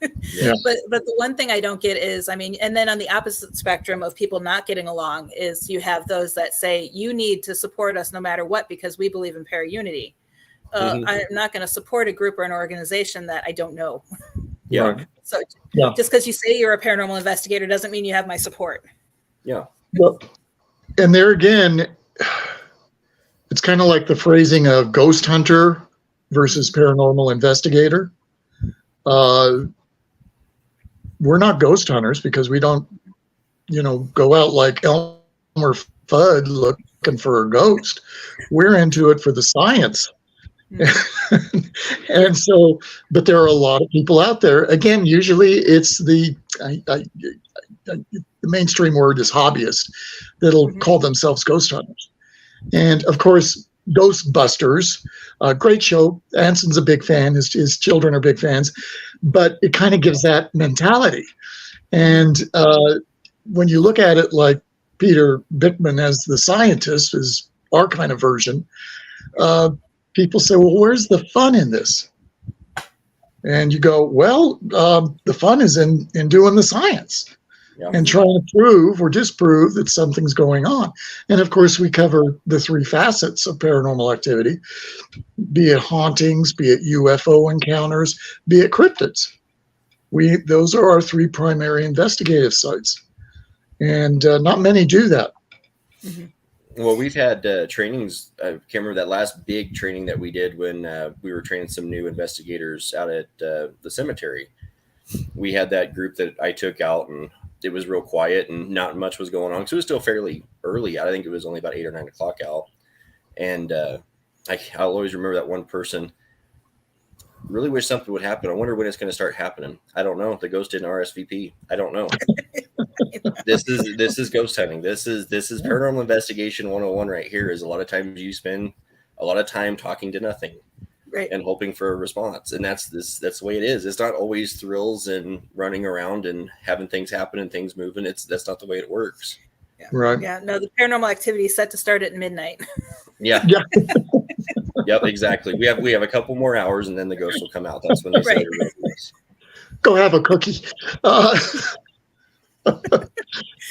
Yeah. But the one thing I don't get is, and then on the opposite spectrum of people not getting along is you have those that say you need to support us no matter what because we believe in Paraunity. I'm not going to support a group or an organization that I don't know. Yeah. Right. So just because you say you're a paranormal investigator doesn't mean you have my support. Yeah. Well, and there again, it's kind of like the phrasing of ghost hunter versus paranormal investigator. We're not ghost hunters because we don't, go out like Elmer Fudd looking for a ghost. We're into it for the science. And so, but there are a lot of people out there. Again, usually it's the mainstream word is hobbyist that'll call themselves ghost hunters. And of course, Ghostbusters, great show. Anson's a big fan. His children are big fans, but it kind of gives that mentality. And when you look at it like Peter Bickman as the scientist is our kind of version, people say, well, where's the fun in this? And you go, well, the fun is in doing the science. Yeah. And trying to prove or disprove that something's going on. And of course, we cover the 3 facets of paranormal activity, be it hauntings, be it UFO encounters, be it cryptids. Those are our 3 primary investigative sites. And not many do that. Mm-hmm. Well, we've had trainings. I can't remember that last big training that we did when we were training some new investigators out at the cemetery. We had that group that I took out, and it was real quiet and not much was going on. So it was still fairly early. I think it was only about 8 or 9 o'clock out. And I'll always remember that one person. really wish something would happen. I wonder when it's going to start happening. I don't know. The ghost didn't RSVP. I don't know. This is ghost hunting. This is paranormal investigation 101 right here. Is a lot of times you spend a lot of time talking to nothing, right, and hoping for a response. And that's the way it is. It's not always thrills and running around and having things happen and things moving. That's not the way it works. Yeah. Right. Yeah. No, the paranormal activity is set to start at midnight. Yeah. Yeah. Yep, exactly. We have a couple more hours and then the ghost will come out. That's when they say they're ready. Go have a cookie.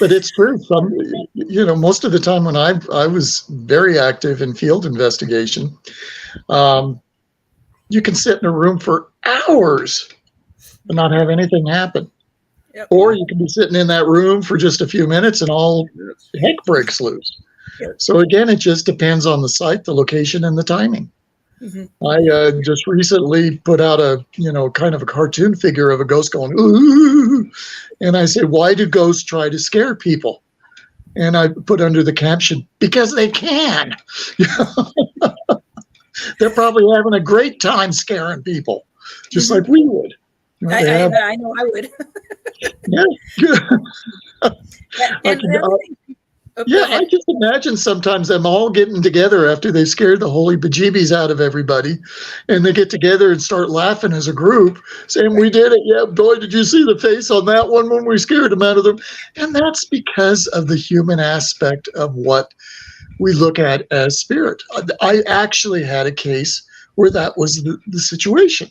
But it's true. Most of the time when I was very active in field investigation, you can sit in a room for hours and not have anything happen. Yep. Or you can be sitting in that room for just a few minutes and all heck breaks loose. Yep. So again, it just depends on the site, the location, and the timing. Mm-hmm. I just recently put out a kind of a cartoon figure of a ghost going, ooh, and I said, why do ghosts try to scare people? And I put under the caption, because they can. They're probably having a great time scaring people, just like we would. I know I would. Yeah. I just imagine sometimes them all getting together after they scared the holy bejeebies out of everybody, and they get together and start laughing as a group, saying, we did it. Yeah, boy, did you see the face on that one when we scared them out of them? And that's because of the human aspect of what we look at as spirit. I actually had a case where that was the situation,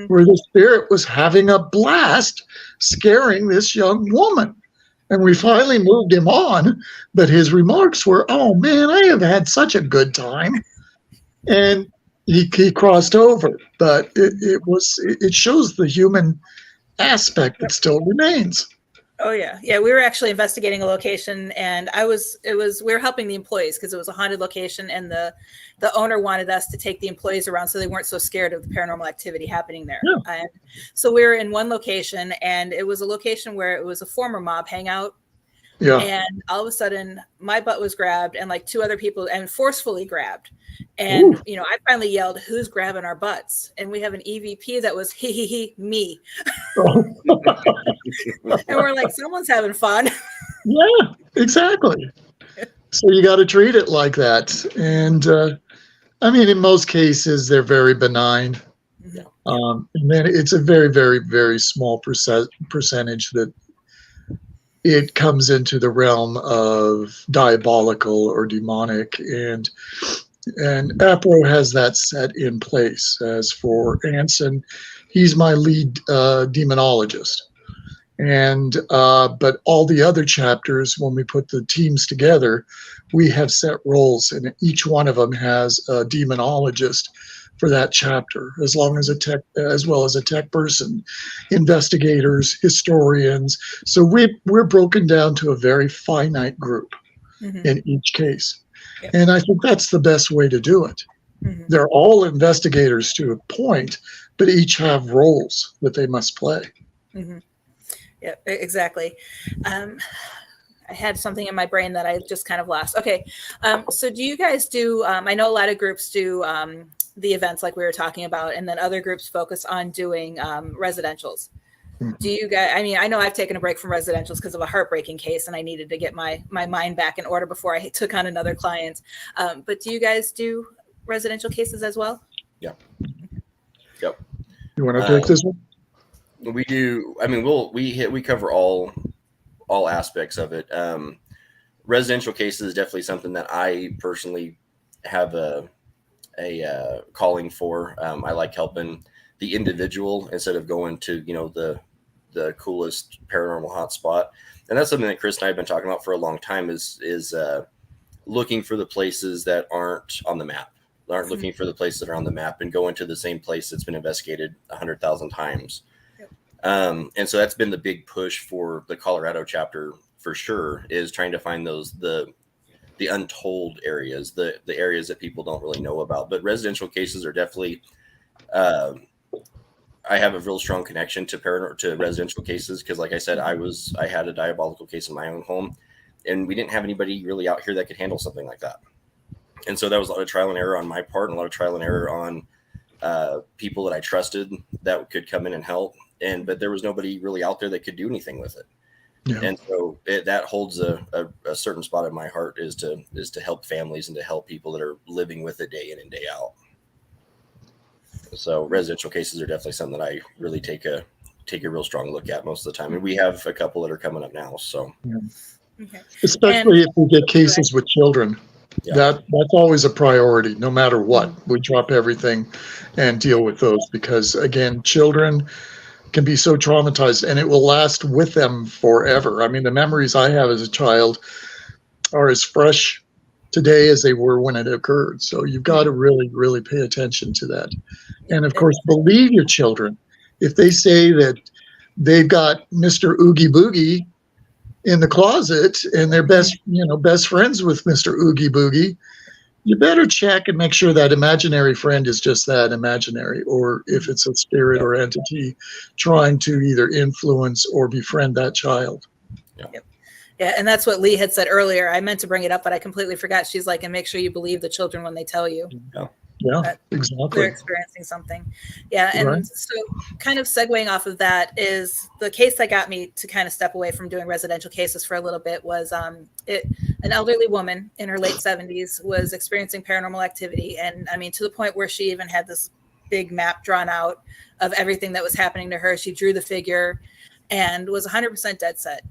where the spirit was having a blast scaring this young woman. And we finally moved him on, but his remarks were, oh man, I have had such a good time. And he crossed over, but it shows the human aspect that still remains. Oh yeah. Yeah. We were actually investigating a location, and we were helping the employees because it was a haunted location, and the owner wanted us to take the employees around so they weren't so scared of the paranormal activity happening there. Yeah. And so we were in one location, and it was a location where it was a former mob hangout. Yeah. And all of a sudden my butt was grabbed, and like two other people, and forcefully grabbed. And, Ooh. I finally yelled, who's grabbing our butts? And we have an EVP that was me. And we're like, someone's having fun. Yeah, exactly. So you got to treat it like that. And in most cases, they're very benign. And then it's a very, very, very small percentage that it comes into the realm of diabolical or demonic. And APRO has that set in place. As for Anson, he's my lead demonologist. And but all the other chapters, when we put the teams together, we have set roles, and each one of them has a demonologist for that chapter, as well as a tech person, investigators, historians. So we're broken down to a very finite group in each case. Yep. And I think that's the best way to do it. They're all investigators to a point, but each have roles that they must play. Yeah, exactly. I had something in my brain that I just kind of lost. Okay. So do you guys do, I know a lot of groups do the events like we were talking about, and then other groups focus on doing residentials. Do you guys, I know I've taken a break from residentials because of a heartbreaking case, and I needed to get my mind back in order before I took on another client. But do you guys do residential cases as well? Yeah. Yep. You want to take this one? We do. We cover all aspects of it. Residential cases is definitely something that I personally have a calling for. I like helping the individual instead of going to the coolest paranormal hotspot. And that's something that Chris and I have been talking about for a long time. Is looking for the places that aren't on the map. Aren't looking for the places that are on the map and going to the same place that's been investigated 100,000 times. And so that's been the big push for the Colorado chapter for sure, is trying to find those the untold areas, the areas that people don't really know about. But residential cases are definitely I have a real strong connection to residential cases because, like I said, I had a diabolical case in my own home, and we didn't have anybody really out here that could handle something like that. And so that was a lot of trial and error on my part, and a lot of trial and error on people that I trusted that could come in and help. But there was nobody really out there that could do anything with it. Yeah. And so that holds a certain spot in my heart is to help families and to help people that are living with it day in and day out. So residential cases are definitely something that I really take a real strong look at most of the time. And we have a couple that are coming up now. So Okay. Especially if we get cases with children. Yeah. That's always a priority, no matter what. We drop everything and deal with those because, again, children can be so traumatized and it will last with them forever. I mean, the memories I have as a child are as fresh today as they were when it occurred. So you've got to really, really pay attention to that. And of course, believe your children. If they say that they've got Mr. Oogie Boogie in the closet and they're best friends with Mr. Oogie Boogie, you better check and make sure that imaginary friend is just that, imaginary, or if it's a spirit or entity trying to either influence or befriend that child. Yeah, and that's what Leigh had said earlier. I meant to bring it up, but I completely forgot. She's like, and make sure you believe the children when they tell you. Yeah, exactly. They're experiencing something. Yeah, and Right. so kind of segueing off of that is the case that got me to kind of step away from doing residential cases for a little bit was an elderly woman in her late 70s was experiencing paranormal activity. And I mean, to the point where she even had this big map drawn out of everything that was happening to her. She drew the figure and was 100% dead set.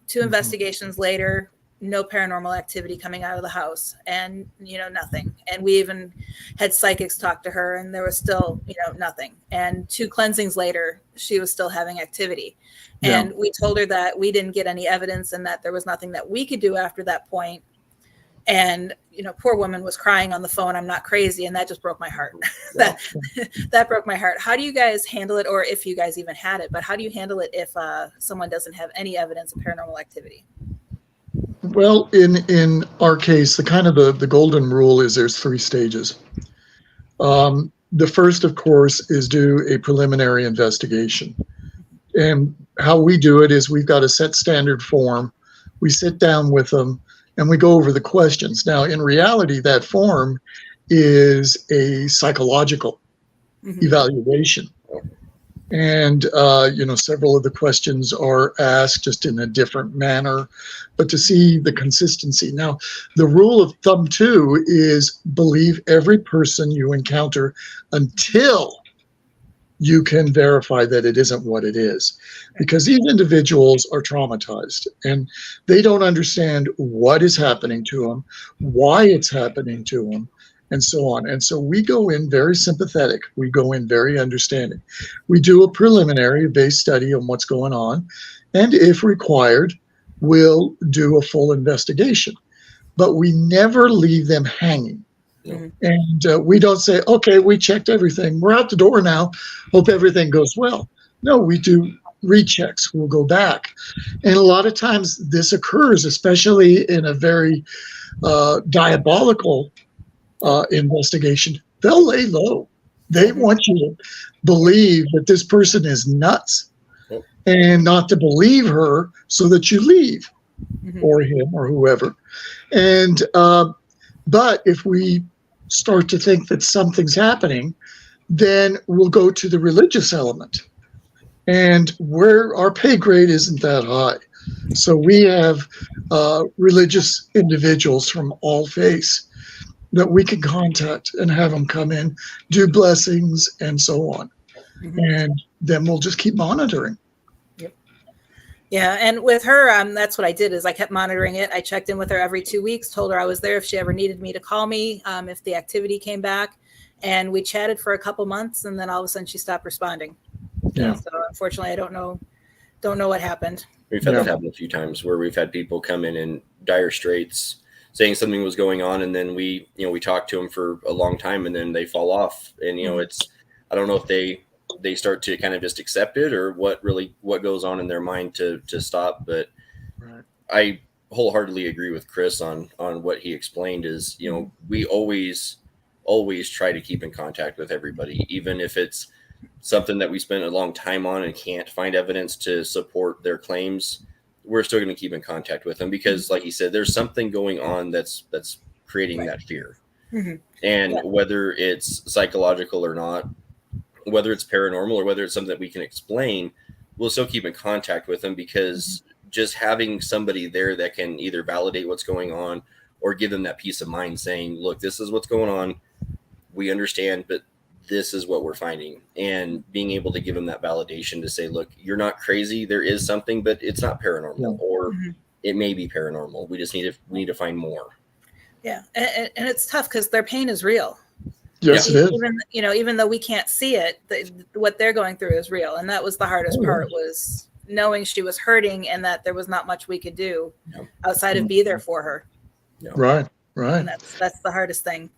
2 investigations later, no paranormal activity coming out of the house and, nothing. And we even had psychics talk to her and there was still, nothing. And 2 cleansings later, she was still having activity. Yeah. And we told her that we didn't get any evidence and that there was nothing that we could do after that point. And, poor woman was crying on the phone. I'm not crazy. And that just broke my heart. that broke my heart. How do you guys handle it? Or if you guys even had it, but how do you handle it if someone doesn't have any evidence of paranormal activity? Well, in our case, the golden rule is there's 3 stages. The first, of course, is do a preliminary investigation. And how we do it is we've got a set standard form. We sit down with them and we go over the questions. Now, in reality, that form is a psychological evaluation. And, several of the questions are asked just in a different manner, but to see the consistency. Now, the rule of thumb, too, is believe every person you encounter until you can verify that it isn't what it is. Because these individuals are traumatized and they don't understand what is happening to them, why it's happening to them, and so on. And so we go in very sympathetic. We go in very understanding. We do a preliminary base study on what's going on. And if required, we'll do a full investigation. But we never leave them hanging. And we don't say, okay, we checked everything. We're out the door now. Hope everything goes well. No, we do rechecks. We'll go back. And a lot of times this occurs, especially in a very diabolical investigation. They'll lay low. They want you to believe that this person is nuts and not to believe her so that you leave or him or whoever. And but if we start to think that something's happening, then we'll go to the religious element. And where our pay grade isn't that high. So we have religious individuals from all faiths that we can contact and have them come in, do blessings and so on. And then we'll just keep monitoring. Yeah, and with her, that's what I did is I kept monitoring it. I checked in with her every 2 weeks, told her I was there if she ever needed me to call me, if the activity came back. And we chatted for a couple months, and then all of a sudden she stopped responding. Yeah. So unfortunately, I don't know what happened. We've had that happen a few times where we've had people come in dire straits, saying something was going on, and then we talk to them for a long time, and then they fall off. And it's, I don't know if they start to kind of just accept it or what goes on in their mind to stop. But I wholeheartedly agree with Chris on what he explained is, we always try to keep in contact with everybody, even if it's something that we spent a long time on and can't find evidence to support their claims. We're still going to keep in contact with them because, like you said, there's something going on that's creating that fear. And whether it's psychological or not, whether it's paranormal or whether it's something that we can explain, we'll still keep in contact with them, because just having somebody there that can either validate what's going on or give them that peace of mind saying, look, this is what's going on. We understand, but this is what we're finding. And being able to give them that validation to say, look, you're not crazy. There is something, but it's not paranormal, or it may be paranormal. We just need to find more. Yeah. And it's tough because their pain is real. Yes, it is. Even though we can't see it, what they're going through is real. And that was the hardest part, was knowing she was hurting and that there was not much we could do outside of be there for her. Right. And that's the hardest thing.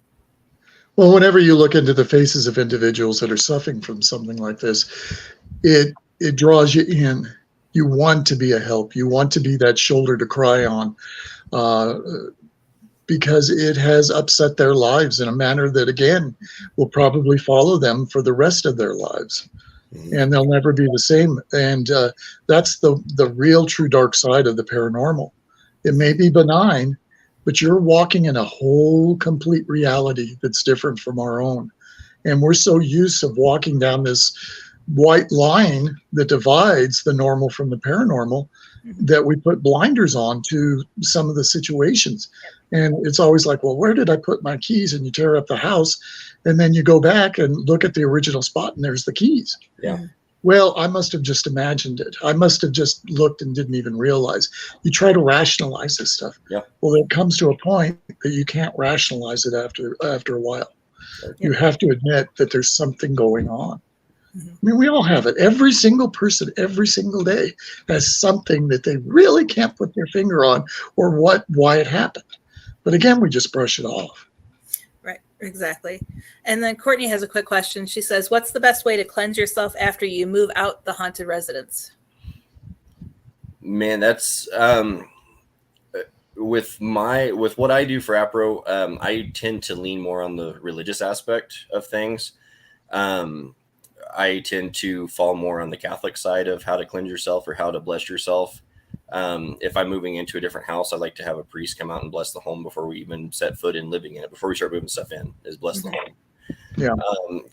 Well, whenever you look into the faces of individuals that are suffering from something like this, it draws you in. You want to be a help. You want to be that shoulder to cry on, because it has upset their lives in a manner that, again, will probably follow them for the rest of their lives. And they'll never be the same. And that's the real true dark side of the paranormal. It may be benign, but you're walking in a whole complete reality that's different from our own. And we're so used to walking down this white line that divides the normal from the paranormal that we put blinders on to some of the situations. And it's always like, well, where did I put my keys? And you tear up the house, and then you go back and look at the original spot, and there's the keys. Yeah. Well, I must have just imagined it. I must have just looked and didn't even realize. You try to rationalize this stuff. Yeah. Well, it comes to a point that you can't rationalize it after a while. You have to admit that there's something going on. I mean, we all have it. Every single person, every single day, has something that they really can't put their finger on, or why it happened. But again, we just brush it off. Right, exactly. And then Courtney has a quick question. She says, what's the best way to cleanse yourself after you move out the haunted residence? Man, that's with what I do for APRO, I tend to lean more on the religious aspect of things. I tend to fall more on the Catholic side of how to cleanse yourself or how to bless yourself. If I'm moving into a different house, I like to have a priest come out and bless the home before we even set foot in living in it, before we start moving stuff in, is bless the home. Yeah.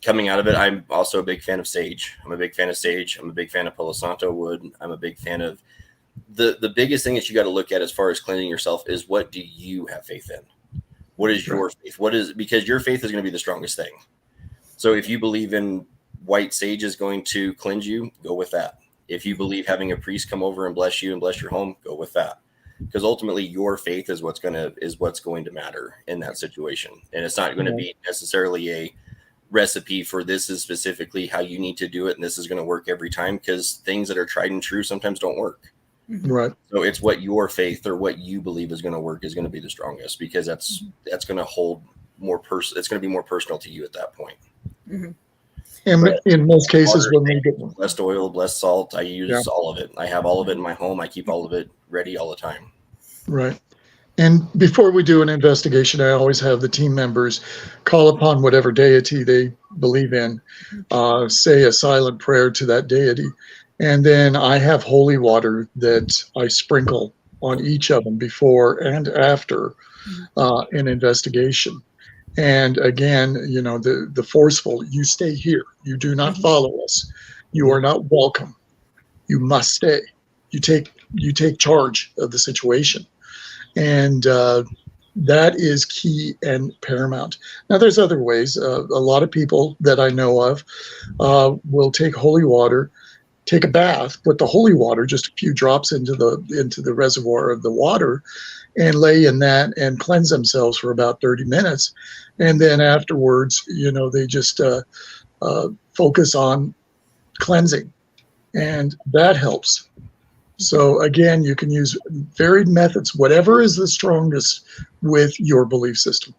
Coming out of it, I'm also a big fan of sage. I'm a big fan of Palo Santo wood. I'm a big fan of the biggest thing that you got to look at as far as cleansing yourself is, what do you have faith in? What is your faith? Because your faith is going to be the strongest thing. So if you believe in white sage is going to cleanse you, go with that. If you believe having a priest come over and bless you and bless your home, go with that. Because ultimately your faith is what's going to matter in that situation. And it's not going to be necessarily a recipe for this is specifically how you need to do it, and this is going to work every time, because things that are tried and true sometimes don't work. Right. So it's what your faith or what you believe is going to work is going to be the strongest, because that's going to hold more it's going to be more personal to you at that point. And in most cases, when we get blessed oil, blessed salt, I use all of it. I have all of it in my home. I keep all of it ready all the time. Right. And before we do an investigation, I always have the team members call upon whatever deity they believe in, say a silent prayer to that deity. And then I have holy water that I sprinkle on each of them before and after an investigation. And again, you know, the forceful, you stay here. You do not follow us. You are not welcome. You must stay. You take charge of the situation. And that is key and paramount. Now, there's other ways. A lot of people that I know of will take holy water, take a bath, put the holy water, just a few drops into the reservoir of the water, and lay in that and cleanse themselves for about 30 minutes. And then afterwards, you know, they just focus on cleansing, and that helps. So again, you can use varied methods, whatever is the strongest with your belief system.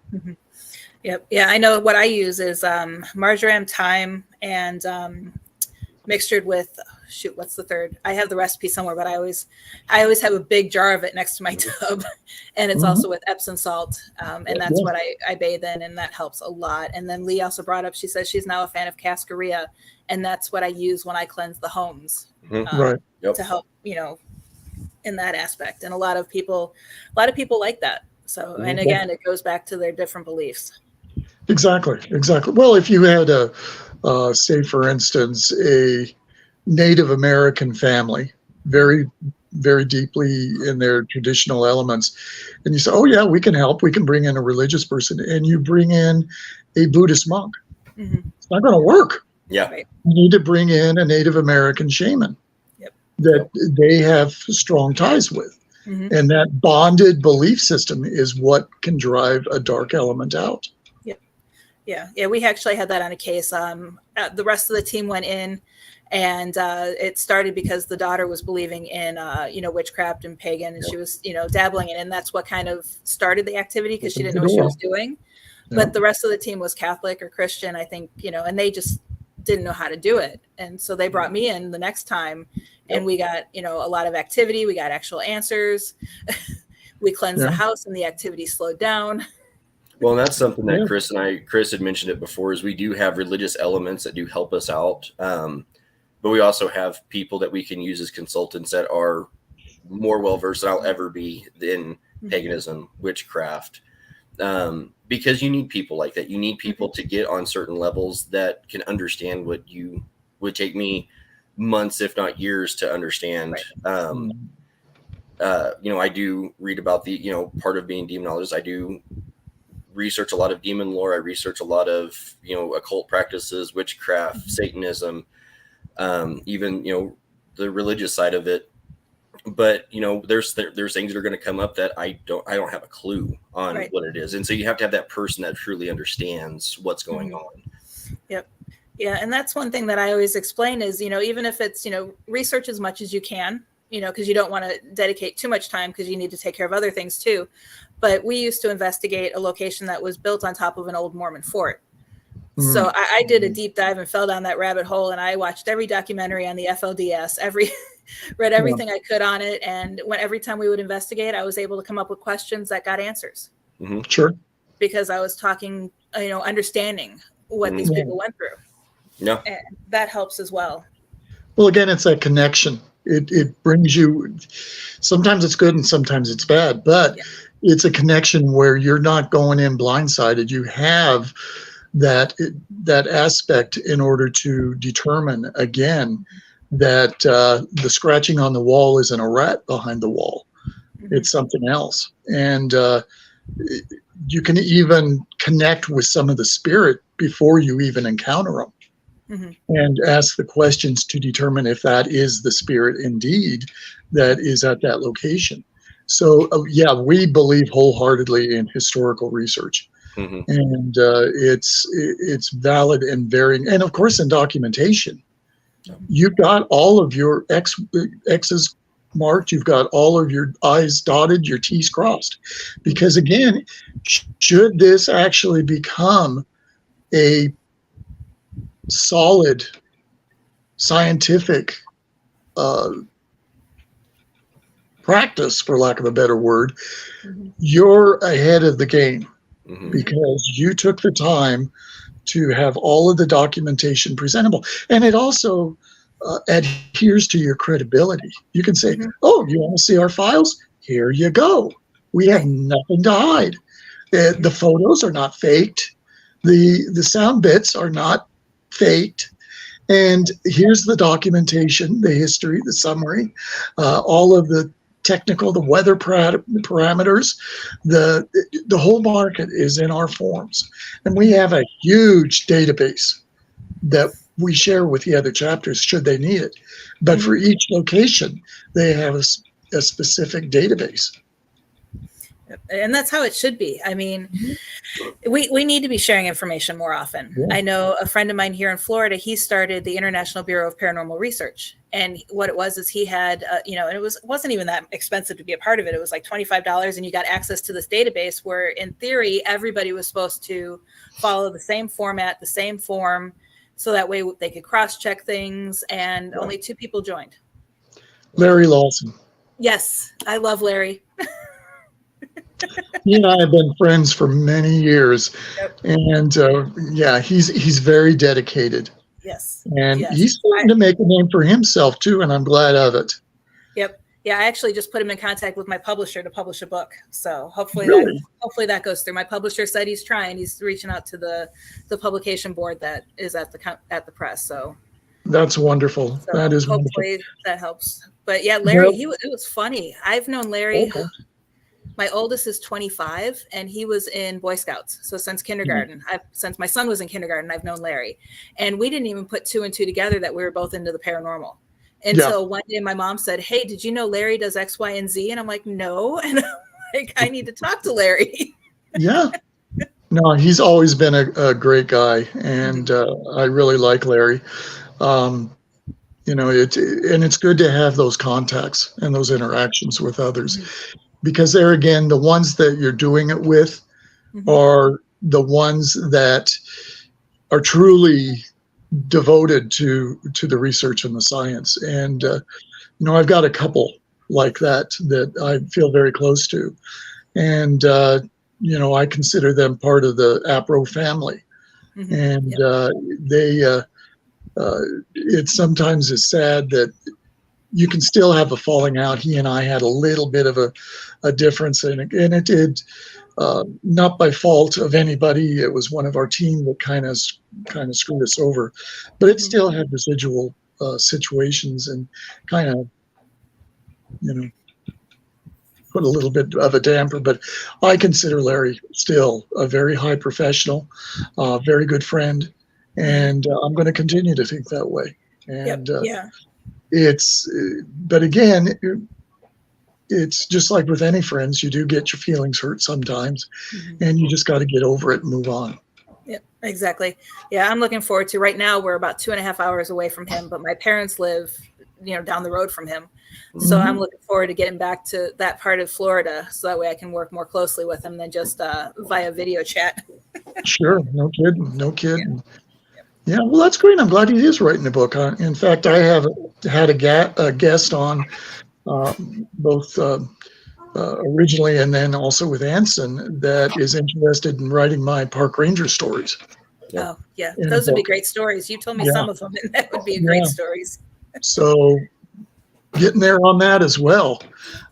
Yep. Yeah, I know what I use is marjoram, thyme, and mixtured with what's the third? I have the recipe somewhere, but I always have a big jar of it next to my tub, and it's also with Epsom salt, and that's what I bathe in, and that helps a lot. And then Leigh also brought up, she says she's now a fan of cascarilla, and that's what I use when I cleanse the homes to help, you know, in that aspect. And a lot of people like that. So, and again, it goes back to their different beliefs. Exactly. Well, if you had say, for instance, a Native American family, very, very deeply in their traditional elements, and you say, "Oh yeah, we can help. We can bring in a religious person," and you bring in a Buddhist monk, it's not going to work. Yeah. Right. You need to bring in a Native American shaman that they have strong ties with. And that bonded belief system is what can drive a dark element out. Yeah. We actually had that on a case. The rest of the team went in, and it started because the daughter was believing in, witchcraft and pagan, and she was, dabbling in it. And that's what kind of started the activity, because she didn't know what she was doing. But the rest of the team was Catholic or Christian, I think, and they just didn't know how to do it. And so they brought me in the next time, and we got, a lot of activity. We got actual answers. We cleansed the house, and the activity slowed down. Well, and that's something that Chris had mentioned it before, is we do have religious elements that do help us out. But we also have people that we can use as consultants that are more well-versed than I'll ever be in paganism, witchcraft. Because you need people like that. You need people to get on certain levels that can understand what you would take me months, if not years, to understand. I do read about the, part of being demonologist. I do research a lot of demon lore. I research a lot of, occult practices, witchcraft, Satanism, even, the religious side of it. But, there's things that are going to come up that I don't have a clue on what it is. And so you have to have that person that truly understands what's going on. Yep. Yeah. And that's one thing that I always explain is, even if it's, research as much as you can, because you don't want to dedicate too much time, because you need to take care of other things too. But we used to investigate a location that was built on top of an old Mormon fort. So I did a deep dive and fell down that rabbit hole, and I watched every documentary on the FLDS, read everything I could on it. And every time we would investigate, I was able to come up with questions that got answers. Sure. Because I was talking, understanding what these people went through. Yeah. And that helps as well. Well, again, it's that connection. It brings you, sometimes it's good and sometimes it's bad, but it's a connection where you're not going in blindsided. You have that aspect in order to determine, again, that the scratching on the wall isn't a rat behind the wall. It's something else. And you can even connect with some of the spirit before you even encounter them. And ask the questions to determine if that is the spirit indeed that is at that location. So, we believe wholeheartedly in historical research. And it's valid and varying. And of course, in documentation, you've got all of your X's marked, you've got all of your I's dotted, your T's crossed. Because again, should this actually become a solid scientific practice, for lack of a better word, you're ahead of the game because you took the time to have all of the documentation presentable. And it also adheres to your credibility. You can say, oh, you want to see our files? Here you go. We have nothing to hide. The photos are not faked. The sound bits are not faked, and here's the documentation, the history, the summary, all of the technical, the weather parameters, the whole market is in our forms, and we have a huge database that we share with the other chapters should they need it. But for each location, they have a specific database. And that's how it should be. I mean, we need to be sharing information more often. I know a friend of mine here in Florida, he started the International Bureau of Paranormal Research. And what it was is he had, and it wasn't even that expensive to be a part of it. It was like $25, and you got access to this database where, in theory, everybody was supposed to follow the same format, the same form, so that way they could cross-check things. And only 2 people joined. Larry Lawson. Yes, I love Larry. He and I have been friends for many years, and he's very dedicated. Yes, and he's starting to make a name for himself too, and I'm glad of it. Yep. I actually just put him in contact with my publisher to publish a book. So hopefully that goes through. My publisher said he's trying. He's reaching out to the publication board that is at the press. So that's wonderful. That is hopefully wonderful. that helps. But yeah, Larry, it was funny. I've known Larry. Okay. My oldest is 25, and he was in Boy Scouts. So since kindergarten, since my son was in kindergarten, I've known Larry, and we didn't even put 2 and 2 together that we were both into the paranormal. Until one day my mom said, "Hey, did you know Larry does X, Y, and Z?" And I'm like, "No." And I'm like, I need to talk to Larry. Yeah. No, he's always been a great guy. And I really like Larry. It's good to have those contacts and those interactions with others, because there again, the ones that you're doing it with are the ones that are truly devoted to the research and the science. And I've got a couple like that I feel very close to, and I consider them part of the APRO family. And it sometimes is sad that you can still have a falling out. He and I had a little bit of a difference, and it did not by fault of anybody. It was one of our team that kind of screwed us over, but it still had residual situations and kind of, put a little bit of a damper. But I consider Larry still a very high professional, very good friend, and I'm going to continue to think that way. And but again, it's just like with any friends, you do get your feelings hurt sometimes, and you just got to get over it and move on. Yep, exactly. Yeah, I'm looking forward to, right now we're about 2.5 hours away from him, but my parents live, down the road from him. So I'm looking forward to getting back to that part of Florida, so that way I can work more closely with him than just via video chat. Sure. No kidding. Yeah, well, that's great. I'm glad he is writing a book. In fact, I have had a guest on both originally and then also with Anson that is interested in writing my park ranger stories. Oh, yeah. Those would be great stories. You told me some of them, and that would be great stories. So getting there on that as well.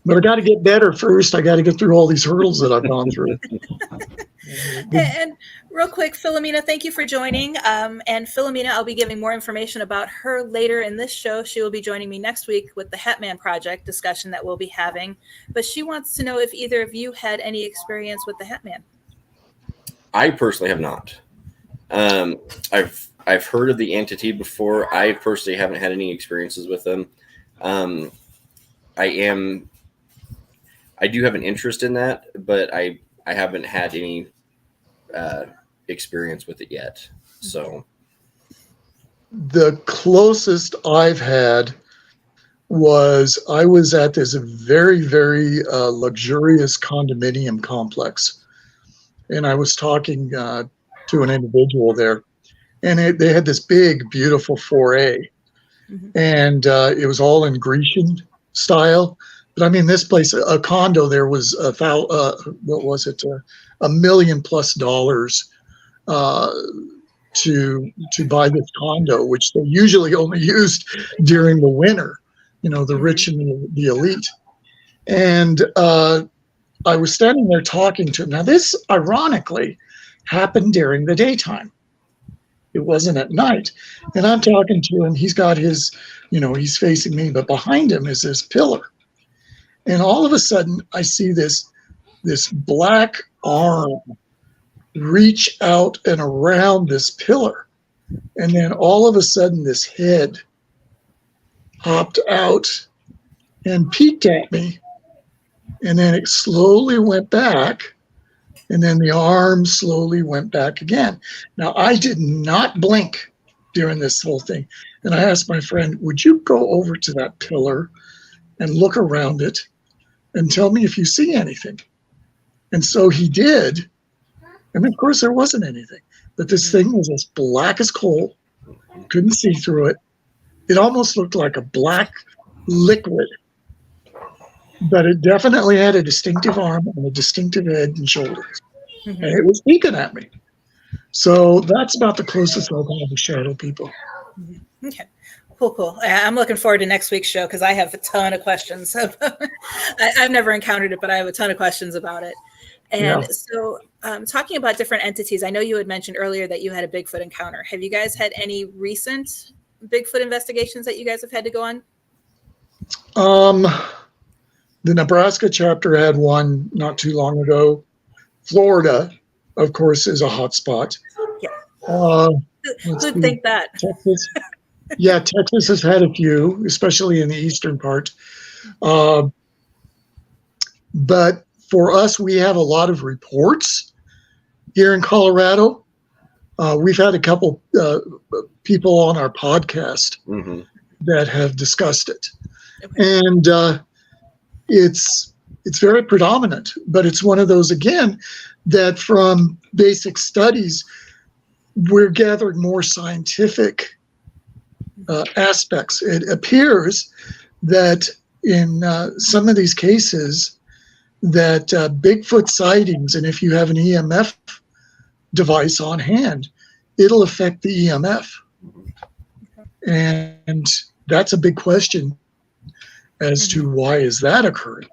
But I got to get better first. I got to get through all these hurdles that I've gone through. And real quick, Philomena, thank you for joining. And Philomena, I'll be giving more information about her later in this show. She will be joining me next week with the Hatman Project discussion that we'll be having. But she wants to know if either of you had any experience with the Hatman. I personally have not. I've heard of the entity before. I personally haven't had any experiences with them. I do have an interest in that, but I haven't had any experience with it yet. So the closest I've had was I was at this very, very luxurious condominium complex, and I was talking to an individual there, and they had this big, beautiful 4A, and it was all in Grecian style. But I mean, this place, a condo, there was $1 million+ to buy this condo, which they usually only used during the winter, the rich and the elite. And I was standing there talking to him. Now, this ironically happened during the daytime. It wasn't at night. And I'm talking to him. He's got his, he's facing me, but behind him is this pillar. And all of a sudden, I see this black arm reach out and around this pillar. And then all of a sudden, this head hopped out and peeked at me. And then it slowly went back. And then the arm slowly went back again. Now, I did not blink during this whole thing. And I asked my friend, would you go over to that pillar and look around it and tell me if you see anything? And so he did. And of course, there wasn't anything. But this thing was as black as coal. Couldn't see through it. It almost looked like a black liquid. But it definitely had a distinctive arm and a distinctive head and shoulders. And it was peeking at me. So that's about the closest I'll have to shadow people. Okay. Cool. I'm looking forward to next week's show because I have a ton of questions. I've never encountered it, but I have a ton of questions about it. And so talking about different entities, I know you had mentioned earlier that you had a Bigfoot encounter. Have you guys had any recent Bigfoot investigations that you guys have had to go on? The Nebraska chapter had one not too long ago. Florida, of course, is a hot spot. Yeah. Who'd think that? Texas. Yeah, Texas has had a few, especially in the eastern part. But for us, we have a lot of reports here in Colorado. We've had a couple people on our podcast that have discussed it. Okay. And it's very predominant, but it's one of those, again, that from basic studies, we're gathering more scientific aspects. It appears that in some of these cases that Bigfoot sightings, and if you have an EMF device on hand, it'll affect the EMF. And that's a big question as to why is that occurring.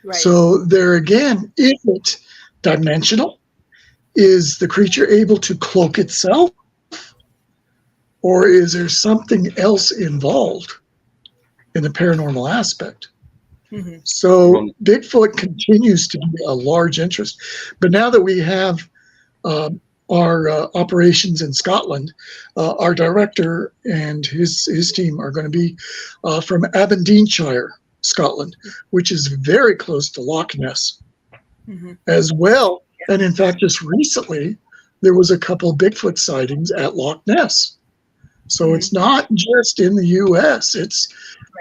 Right. So there again, is it dimensional? Is the creature able to cloak itself? Or is there something else involved in the paranormal aspect? So Bigfoot continues to be a large interest. But now that we have our operations in Scotland, our director and his team are going to be from Aberdeenshire, Scotland, which is very close to Loch Ness as well. And in fact, just recently, there was a couple of Bigfoot sightings at Loch Ness. So it's not just in the U.S., it's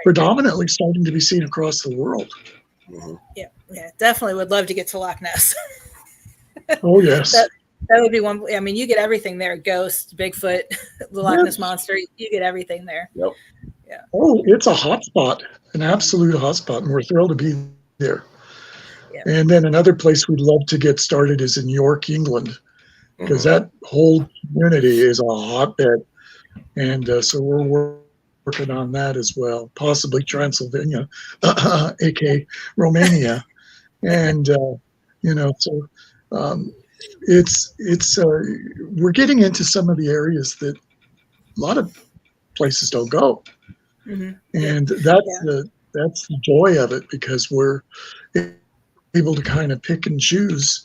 predominantly starting to be seen across the world. Yeah, definitely would love to get to Loch Ness. Oh, yes. That would be one. I mean, you get everything there. Ghost, Bigfoot, the Loch Ness Monster. You get everything there. Yep. Yeah. Oh, it's a hot spot, an absolute hot spot, and we're thrilled to be there. Yeah. And then another place we'd love to get started is in York, England, because that whole community is a hotbed. And so we're working on that as well, possibly Transylvania, aka Romania. And, so it's we're getting into some of the areas that a lot of places don't go. And that's the joy of it, because we're able to kind of pick and choose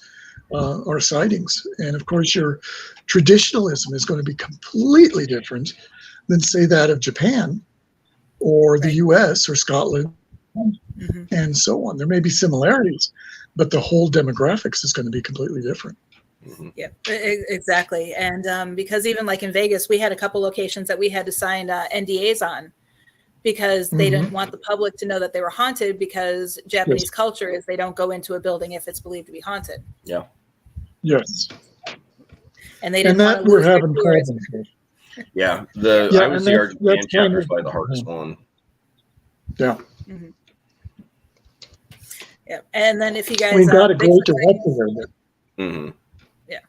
our sightings. And of course, your traditionalism is going to be completely different than, say, that of Japan or the US or Scotland and so on. There may be similarities, but the whole demographics is going to be completely different. Yeah, exactly. And because even like in Vegas, we had a couple locations that we had to sign NDAs on, because they didn't want the public to know that they were haunted, because Japanese culture is they don't go into a building if it's believed to be haunted. Yeah. Yes. And they didn't want to we're having problems with. Yeah. I was the Argentine chapter is probably the hardest one. Yeah. Yeah. And then if you guys we got a great director there. Yeah.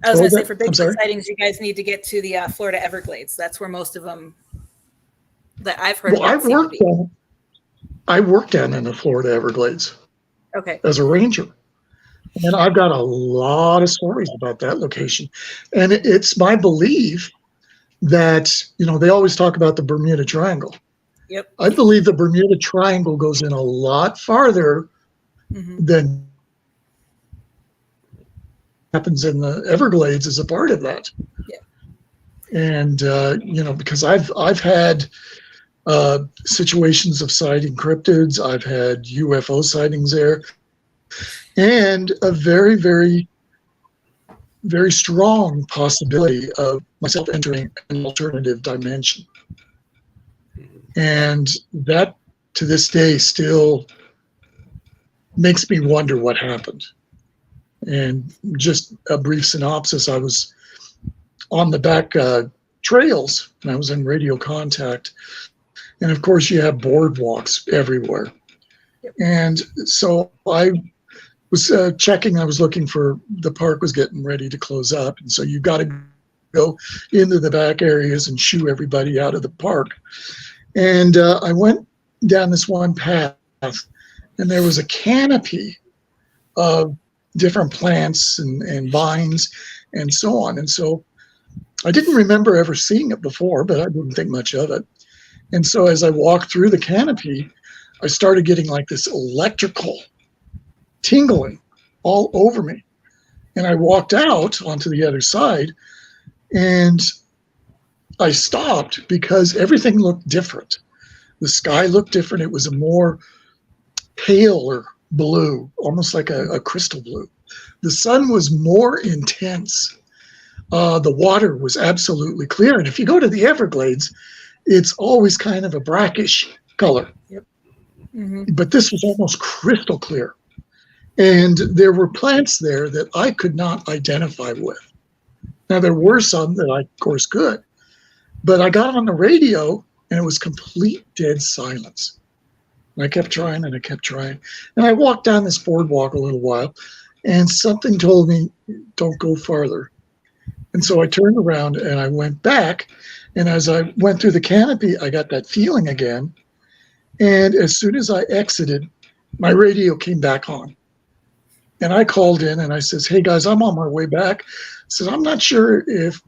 I was going to say, for Bigfoot sightings, you guys need to get to the Florida Everglades. That's where most of them that I've heard. Well, I worked down in the Florida Everglades. Okay. As a ranger. And I've got a lot of stories about that location. And it's my belief that, they always talk about the Bermuda Triangle. Yep. I believe the Bermuda Triangle goes in a lot farther than happens in the Everglades as a part of that. Yeah. And, because I've had situations of sighting cryptids. I've had UFO sightings there. And a very, very, very strong possibility of myself entering an alternative dimension. And that, to this day, still makes me wonder what happened. And just a brief synopsis, I was on the back trails, and I was in radio contact. And of course, you have boardwalks everywhere. And so I was checking, I was looking for, the park was getting ready to close up. And so you got to go into the back areas and shoo everybody out of the park. And I went down this one path, and there was a canopy of different plants and vines and so on. And so I didn't remember ever seeing it before, but I didn't think much of it. And so as I walked through the canopy, I started getting like this electrical tingling all over me. And I walked out onto the other side, and I stopped because everything looked different. The sky looked different. It was a more paler blue, almost like a crystal blue. The sun was more intense. The water was absolutely clear. And if you go to the Everglades, it's always kind of a brackish color. Yep. Mm-hmm. But this was almost crystal clear. And there were plants there that I could not identify with. Now, there were some that I, of course, could. But I got on the radio, and it was complete dead silence. And I kept trying, and I kept trying. And I walked down this boardwalk a little while, and something told me, don't go farther. And so I turned around, and I went back. And as I went through the canopy, I got that feeling again. And as soon as I exited, my radio came back on. And I called in and I says, hey guys, I'm on my way back. I said, I'm not sure if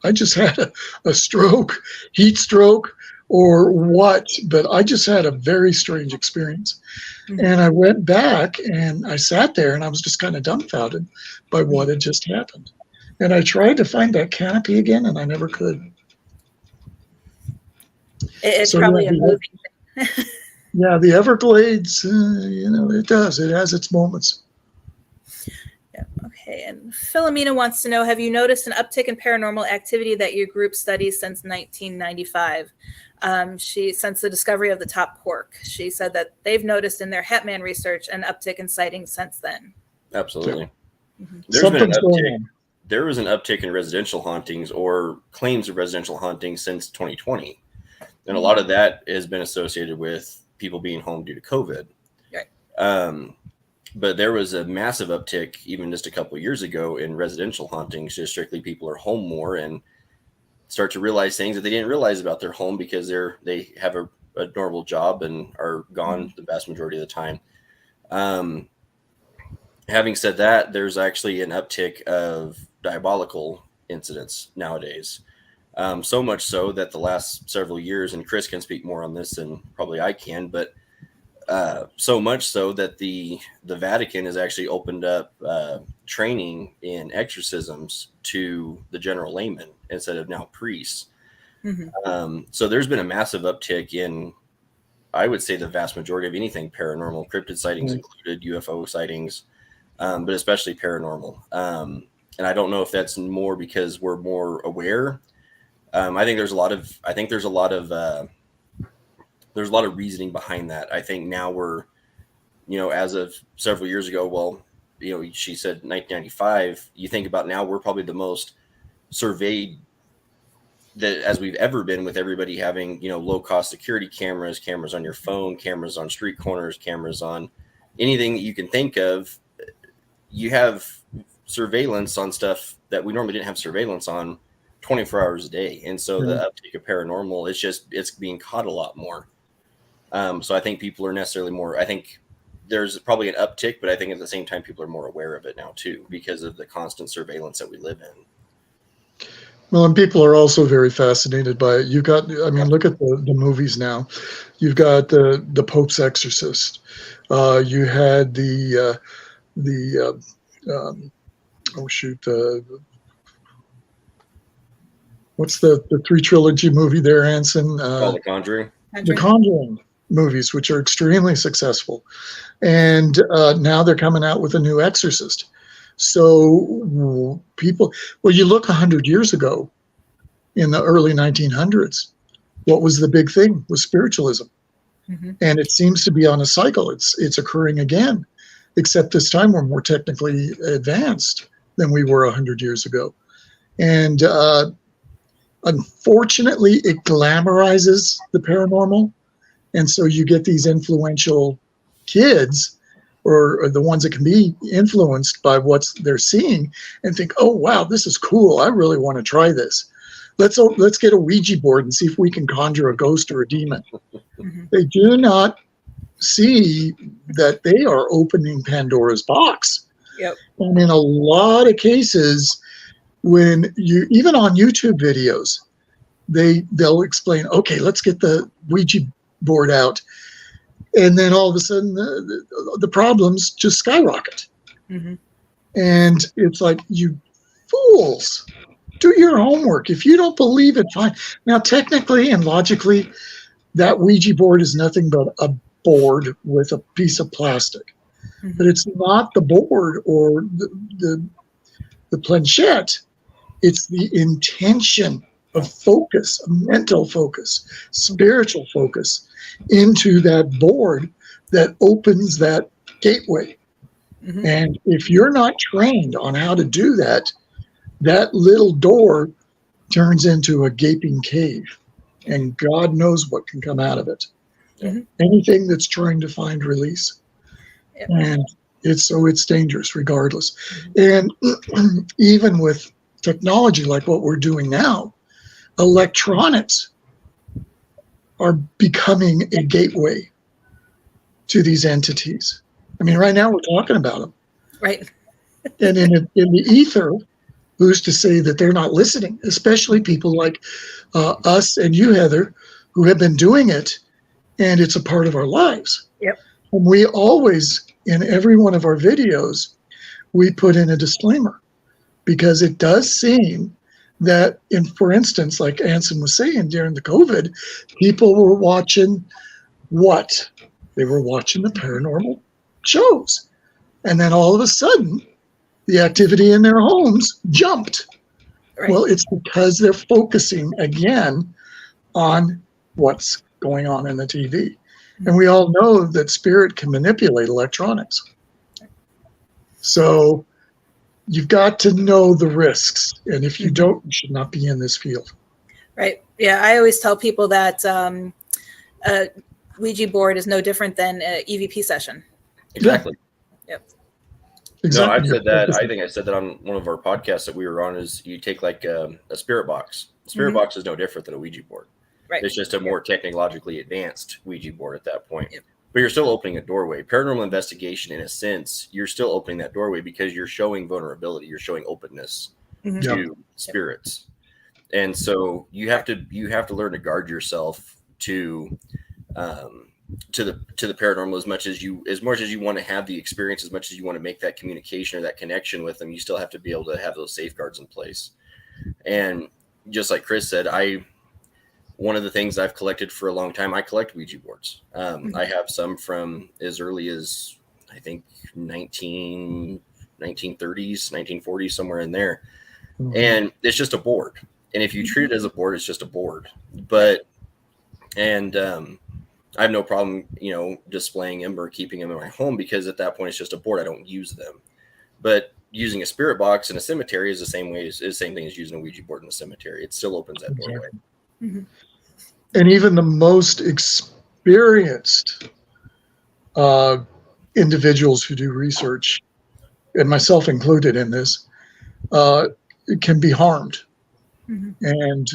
I just had a stroke, heat stroke, or what, but I just had a very strange experience. Mm-hmm. And I went back and I sat there and I was just kind of dumbfounded by what had just happened. And I tried to find that canopy again, and I never could. It's so, probably a movie. Yeah, the Everglades, it does. It has its moments. Yeah. Okay. And Philomena wants to know, have you noticed an uptick in paranormal activity that your group studies since 1995? Since the discovery of the top quark, she said that they've noticed in their Hetman research an uptick in sightings since then. Absolutely. Mm-hmm. There was an uptick in residential hauntings or claims of residential hauntings since 2020. And a lot of that has been associated with people being home due to COVID. Right. But there was a massive uptick even just a couple of years ago in residential hauntings. Just strictly people are home more and start to realize things that they didn't realize about their home because they have a normal job and are gone the vast majority of the time. Having said that, there's actually an uptick of diabolical incidents nowadays. So much so that the last several years, and Chris can speak more on this than probably I can, but so much so that the Vatican has actually opened up training in exorcisms to the general layman instead of now priests. Mm-hmm. So there's been a massive uptick in, I would say, the vast majority of anything paranormal, cryptid sightings included, UFO sightings, but especially paranormal. And I don't know if that's more because we're more aware. I think there's a lot of reasoning behind that. I think now we're, as of several years ago, well, she said 1995, you think about now, we're probably the most surveyed that as we've ever been, with everybody having, low cost security cameras on your phone, cameras on street corners, cameras on anything that you can think of. You have surveillance on stuff that we normally didn't have surveillance on 24 hours a day. And so the uptake of paranormal, it's being caught a lot more. So I think people are necessarily more, I think there's probably an uptick, but I think at the same time, people are more aware of it now too, because of the constant surveillance that we live in. Well, and people are also very fascinated by it. Look at the movies now. You've got the Pope's Exorcist. You had what's the three trilogy movie there, Anson? The Conjuring. The Conjuring movies, which are extremely successful. And now they're coming out with a new Exorcist. So you look 100 years ago in the early 1900s, what was the big thing? Was spiritualism. Mm-hmm. And it seems to be on a cycle. It's occurring again, except this time we're more technically advanced than we were 100 years ago. And unfortunately, it glamorizes the paranormal. And so you get these influential kids or the ones that can be influenced by what they're seeing and think, oh, wow, this is cool. I really want to try this. Let's get a Ouija board and see if we can conjure a ghost or a demon. They do not see that they are opening Pandora's box. Yep. And in a lot of cases, when you, even on YouTube videos, they'll explain, okay, let's get the Ouija board out. And then all of a sudden the problems just skyrocket. And it's like, you fools, do your homework. If you don't believe it, fine. Now, technically and logically, that Ouija board is nothing but a board with a piece of plastic. But it's not the board or the planchette. It's the intention of focus, mental focus, spiritual focus into that board that opens that gateway. And if you're not trained on how to do that, that little door turns into a gaping cave, and God knows what can come out of it. Anything that's trying to find release. And it's dangerous regardless. And even with technology like what we're doing now, electronics are becoming a gateway to these entities. I mean, right now we're talking about them. Right. And in the ether, who's to say that they're not listening, especially people like us and you, Heather, who have been doing it, and it's a part of our lives. Yep. And we always, in every one of our videos, we put in a disclaimer, because it does seem that, for instance, like Anson was saying, during the COVID, people were watching what? They were watching the paranormal shows. And then all of a sudden, the activity in their homes jumped. Right. Well, it's because they're focusing again on what's going on in the TV. And we all know that spirit can manipulate electronics. So you've got to know the risks. And if you don't, you should not be in this field. Right. Yeah, I always tell people that a Ouija board is no different than an EVP session. Exactly. Yep. Exactly. No, I've said that. I think I said that on one of our podcasts that we were on, is you take like a spirit box. A spirit box is no different than a Ouija board. Right. It's just a more technologically advanced Ouija board at that point. Yep. But you're still opening a doorway. Paranormal investigation, in a sense, you're still opening that doorway because you're showing vulnerability. You're showing openness to spirits. And so you have to learn to guard yourself to the paranormal as much as you want to have the experience, as much as you want to make that communication or that connection with them. You still have to be able to have those safeguards in place. And just like Chris said, one of the things I've collected for a long time, I collect Ouija boards. I have some from as early as, I think, 1930s, 1940s, somewhere in there. And it's just a board. And if you treat it as a board, it's just a board. I have no problem, displaying them or keeping them in my home, because at that point it's just a board. I don't use them. But using a spirit box in a cemetery is the same thing as using a Ouija board in a cemetery. It still opens that doorway. And even the most experienced individuals who do research, and myself included in this, can be harmed. And,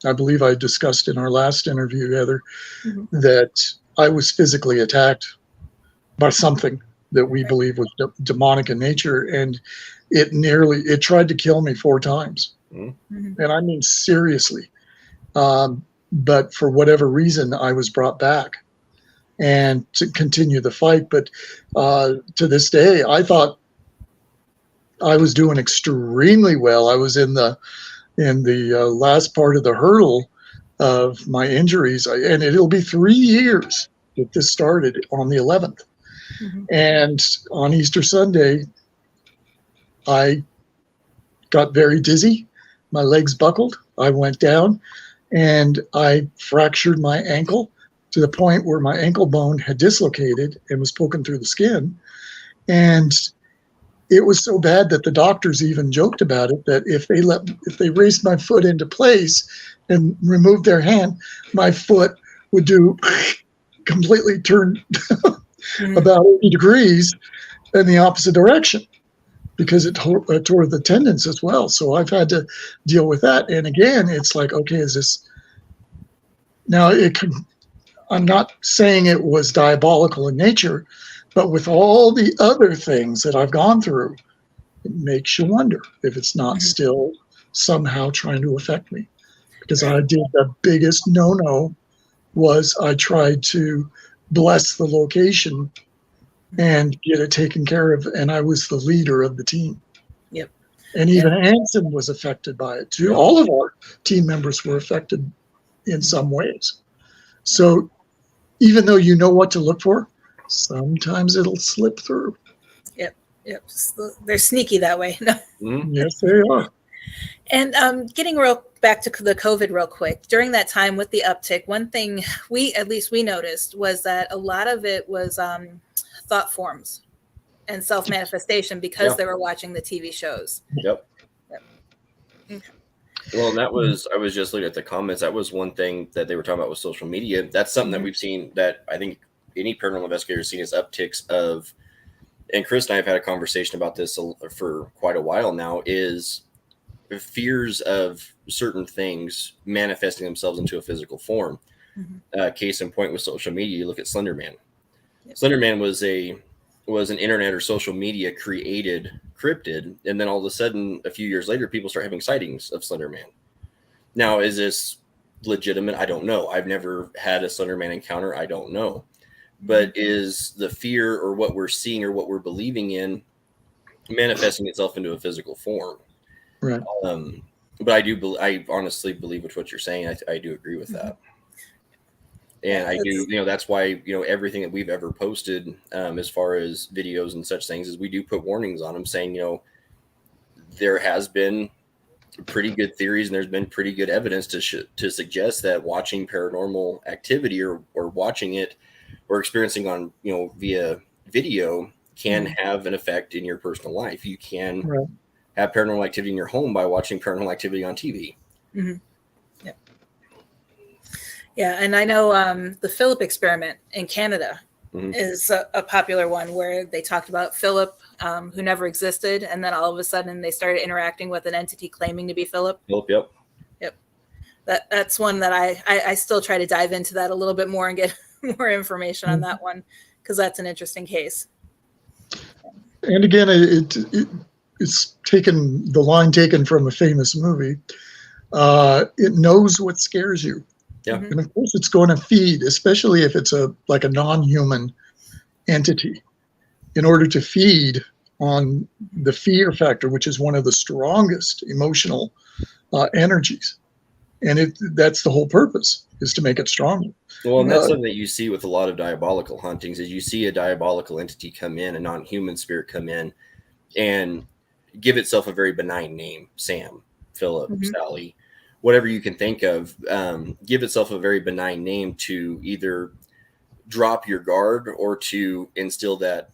I believe I discussed in our last interview, Heather, that I was physically attacked by something that we believe was demonic in nature. And it tried to kill me 4 times. And I mean, seriously. But for whatever reason, I was brought back and to continue the fight. But to this day, I thought I was doing extremely well. I was in the last part of the hurdle of my injuries, and it'll be 3 years that this started on the 11th. And on Easter Sunday, I got very dizzy. My legs buckled. I went down and I fractured my ankle to the point where my ankle bone had dislocated and was poking through the skin. And it was so bad that the doctors even joked about it, that if they raised my foot into place and removed their hand, my foot would completely turn about 80 degrees in the opposite direction because it tore the tendons as well. So I've had to deal with that. And again, it's like, okay, is this now? I'm not saying it was diabolical in nature, but with all the other things that I've gone through, it makes you wonder if it's not still somehow trying to affect me. Because I did the biggest no-no was I tried to bless the location and get it taken care of, and I was the leader of the team. Yep. And even Anson was affected by it too. All of our team members were affected in some ways. So even though you know what to look for, sometimes it'll slip through. Yep. They're sneaky that way. Yes, they are. And getting back to the COVID real quick, during that time with the uptick, one thing we noticed was that a lot of it was thought forms and self-manifestation because they were watching the TV shows. Yep. Okay. Well, and I was just looking at the comments. That was one thing that they were talking about with social media. That's something that we've seen that I think any paranormal investigator has seen as upticks of, and Chris and I have had a conversation about this for quite a while now, is fears of certain things manifesting themselves into a physical form. Case in point with social media, you look at Slender Man. Slender Man was an internet or social media created cryptid, and then all of a sudden, a few years later, people start having sightings of Slender Man. Now, is this legitimate? I don't know. I've never had a Slender Man encounter. I don't know. But is the fear or what we're seeing or what we're believing in manifesting itself into a physical form? Right. But I honestly believe with what you're saying. I do agree with that. And I do, that's why, everything that we've ever posted as far as videos and such things is we do put warnings on them saying, there has been pretty good theories and there's been pretty good evidence to suggest that watching paranormal activity or watching it or experiencing on, via video can have an effect in your personal life. You can have paranormal activity in your home by watching paranormal activity on TV. Yeah, and I know the Philip experiment in Canada is a popular one where they talked about Philip, who never existed, and then all of a sudden they started interacting with an entity claiming to be Philip. Yep. That's one that I still try to dive into that a little bit more and get more information on that one because that's an interesting case. And again, it's taken the line taken from a famous movie. It knows what scares you. Yeah. And of course it's going to feed, especially if it's like a non-human entity, in order to feed on the fear factor, which is one of the strongest emotional energies. And that's the whole purpose, is to make it stronger. Well, and that's something that you see with a lot of diabolical huntings is you see a diabolical entity come in, a non-human spirit come in and give itself a very benign name, Sam, Philip, Sally, whatever you can think of, give itself a very benign name to either drop your guard or to instill that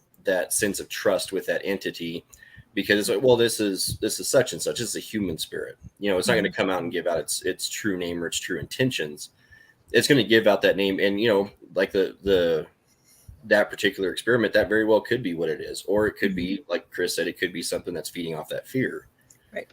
sense of trust with that entity, because it's like, well, this is such and such. This is a human spirit. It's not going to come out and give out its true name or its true intentions. It's going to give out that name, and like that particular experiment, that very well could be what it is, or it could be, like Chris said, it could be something that's feeding off that fear. Right.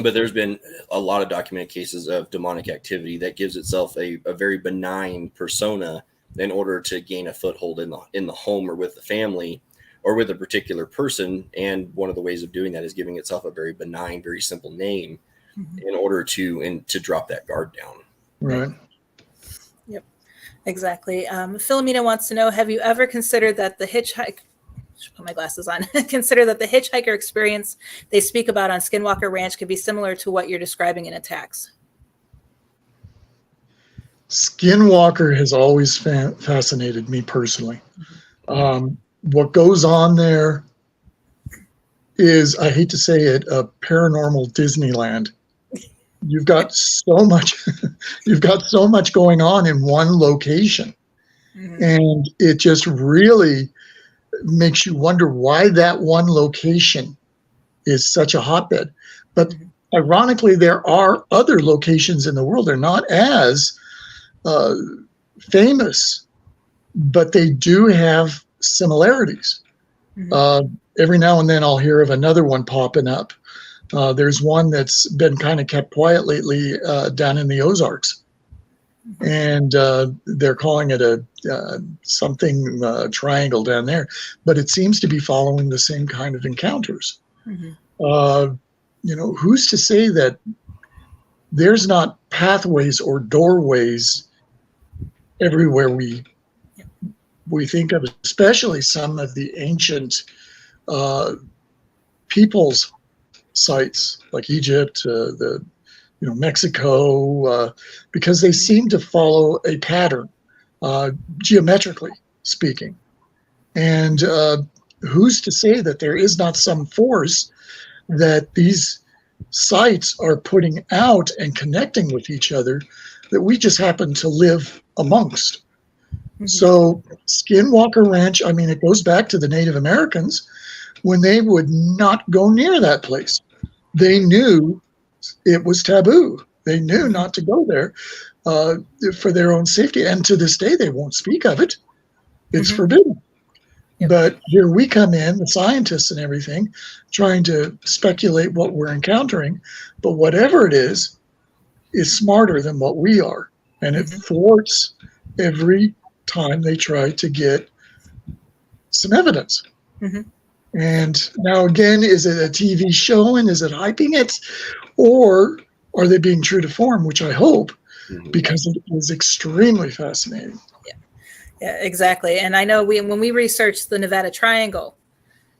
But there's been a lot of documented cases of demonic activity that gives itself a very benign persona in order to gain a foothold in the home or with the family or with a particular person. And one of the ways of doing that is giving itself a very benign, very simple name in order to drop that guard down. Right. Yep, exactly. Philomena wants to know, have you ever considered that the hitchhike? Put my glasses on. Consider that the hitchhiker experience they speak about on Skinwalker Ranch could be similar to what you're describing in attacks. Skinwalker has always fascinated me personally. What goes on there is, I hate to say it, a paranormal Disneyland. You've got so much going on in one location, and it just really makes you wonder why that one location is such a hotbed. But ironically, there are other locations in the world. They're not as famous but they do have similarities. Mhm. Every now and then I'll hear of another one popping up. There's one that's been kind of kept quiet lately down in the Ozarks, and they're calling it a something triangle down there, but it seems to be following the same kind of encounters. Mhm. Who's to say that there's not pathways or doorways everywhere we think of, especially some of the ancient people's sites like Egypt, Mexico, because they seem to follow a pattern, geometrically speaking. And who's to say that there is not some force that these sites are putting out and connecting with each other that we just happen to live amongst? So Skinwalker Ranch, I mean, it goes back to the Native Americans when they would not go near that place. They knew it was taboo. They knew not to go there for their own safety. And to this day, they won't speak of it. It's forbidden. Yep. But here we come in, the scientists and everything, trying to speculate what we're encountering. But whatever it is smarter than what we are. And it thwarts every time they try to get some evidence. And now again, is it a TV show and is it hyping it, or are they being true to form, which I hope, because it is extremely fascinating. Yeah, exactly. And I know when we researched the Nevada Triangle,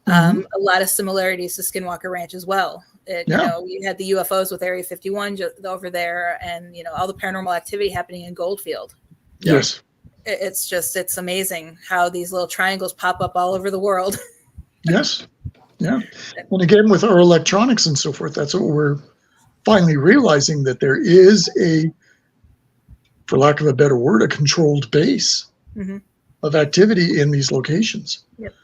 a lot of similarities to Skinwalker Ranch as well. You know, we had the UFOs with Area 51 over there, and all the paranormal activity happening in Goldfield. Yes. It's amazing how these little triangles pop up all over the world. Yes. Yeah. And again, with our electronics and so forth, that's what we're finally realizing, that there is for lack of a better word, a controlled base of activity in these locations. Yep.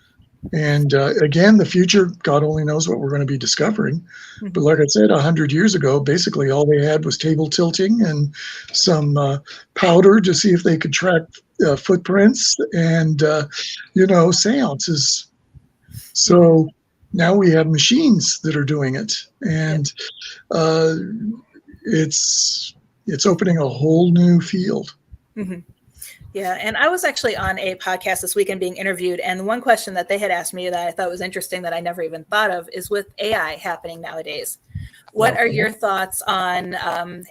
And again, the future, God only knows what we're going to be discovering. But like I said, 100 years ago, basically all they had was table tilting and some powder to see if they could track footprints and, seances. So now we have machines that are doing it. And it's opening a whole new field. Yeah, and I was actually on a podcast this weekend being interviewed, and one question that they had asked me that I thought was interesting that I never even thought of is with AI happening nowadays. What are your thoughts on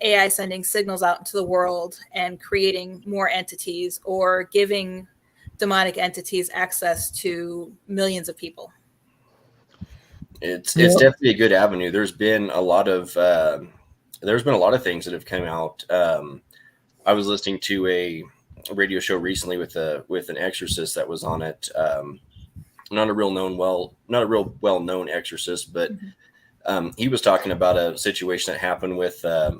AI sending signals out into the world and creating more entities or giving demonic entities access to millions of people? It's definitely a good avenue. There's been a lot of things that have come out. I was listening to a radio show recently with an exorcist that was on it. Not a real well-known exorcist, but he was talking about a situation that happened with I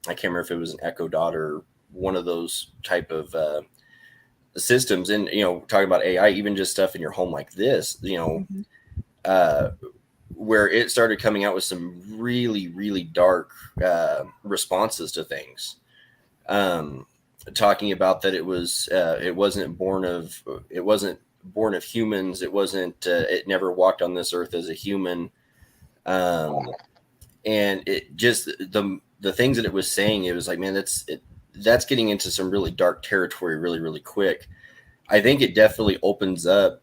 can't remember if it was an Echo Dot or one of those type of systems. And talking about AI, even just stuff in your home like this, where it started coming out with some really, really dark responses to things. Talking about that it wasn't born of humans. It wasn't. It never walked on this earth as a human. And it just the things that it was saying, it was like, man, that's getting into some really dark territory really, really quick. I think it definitely opens up.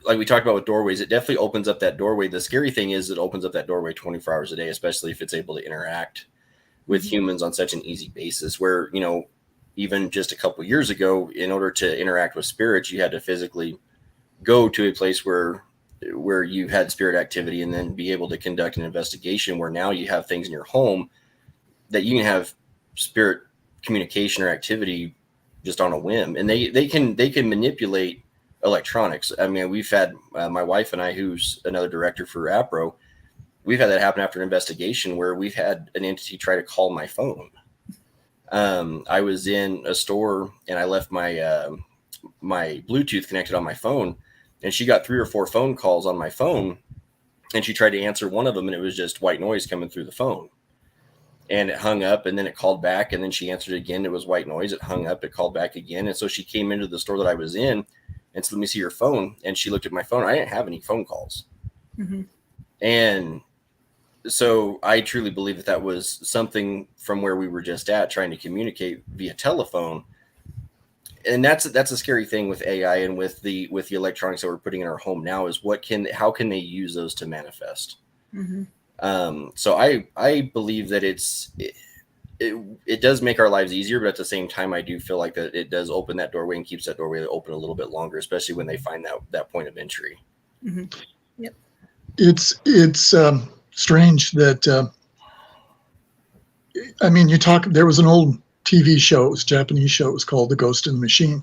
Like we talked about with doorways, it definitely opens up that doorway. The scary thing is it opens up that doorway 24 hours a day, especially if it's able to interact with humans on such an easy basis, where, even just a couple of years ago, in order to interact with spirits, you had to physically go to a place where you had spirit activity and then be able to conduct an investigation, where now you have things in your home that you can have spirit communication or activity just on a whim. And they can manipulate electronics. I mean, we've had my wife and I, who's another director for APRO, we've had that happen after an investigation where we've had an entity try to call my phone. I was in a store and I left my my Bluetooth connected on my phone, and she got 3 or 4 phone calls on my phone, and she tried to answer one of them, and it was just white noise coming through the phone. and it hung up, and then it called back, and then she answered again. It was white noise. It hung up. It called back again. And so she came into the store that I was in and said, "Let me see your phone." And she looked at my phone. I didn't have any phone calls. Mm-hmm. And so I truly believe that was something from where we were just at, trying to communicate via telephone. And that's a scary thing with AI and with the electronics that we're putting in our home now, is how can they use those to manifest? Mm-hmm. So I believe that it does make our lives easier, but at the same time, I do feel like that it does open that doorway and keeps that doorway open a little bit longer, especially when they find that point of entry. Mm-hmm. Yep. It's strange that I mean, there was an old TV show, it was a Japanese show, it was called The Ghost in the Machine,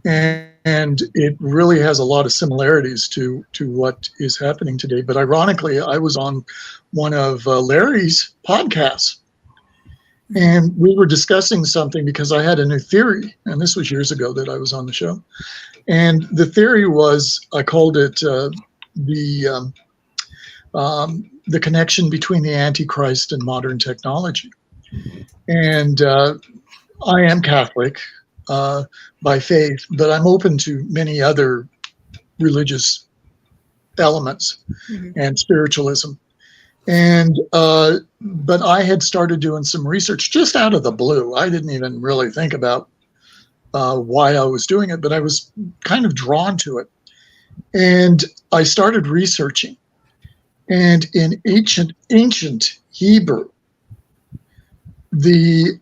and it really has a lot of similarities to what is happening today. But ironically, I was on one of Larry's podcasts, and we were discussing something because I had a new theory, and this was years ago that I was on the show. And the theory was, I called it the connection between the Antichrist and modern technology. And I am Catholic by faith, but I'm open to many other religious elements and spiritualism. And but I had started doing some research just out of the blue. I didn't even really think about why I was doing it, but I was kind of drawn to it. And I started researching. And in ancient Hebrew, the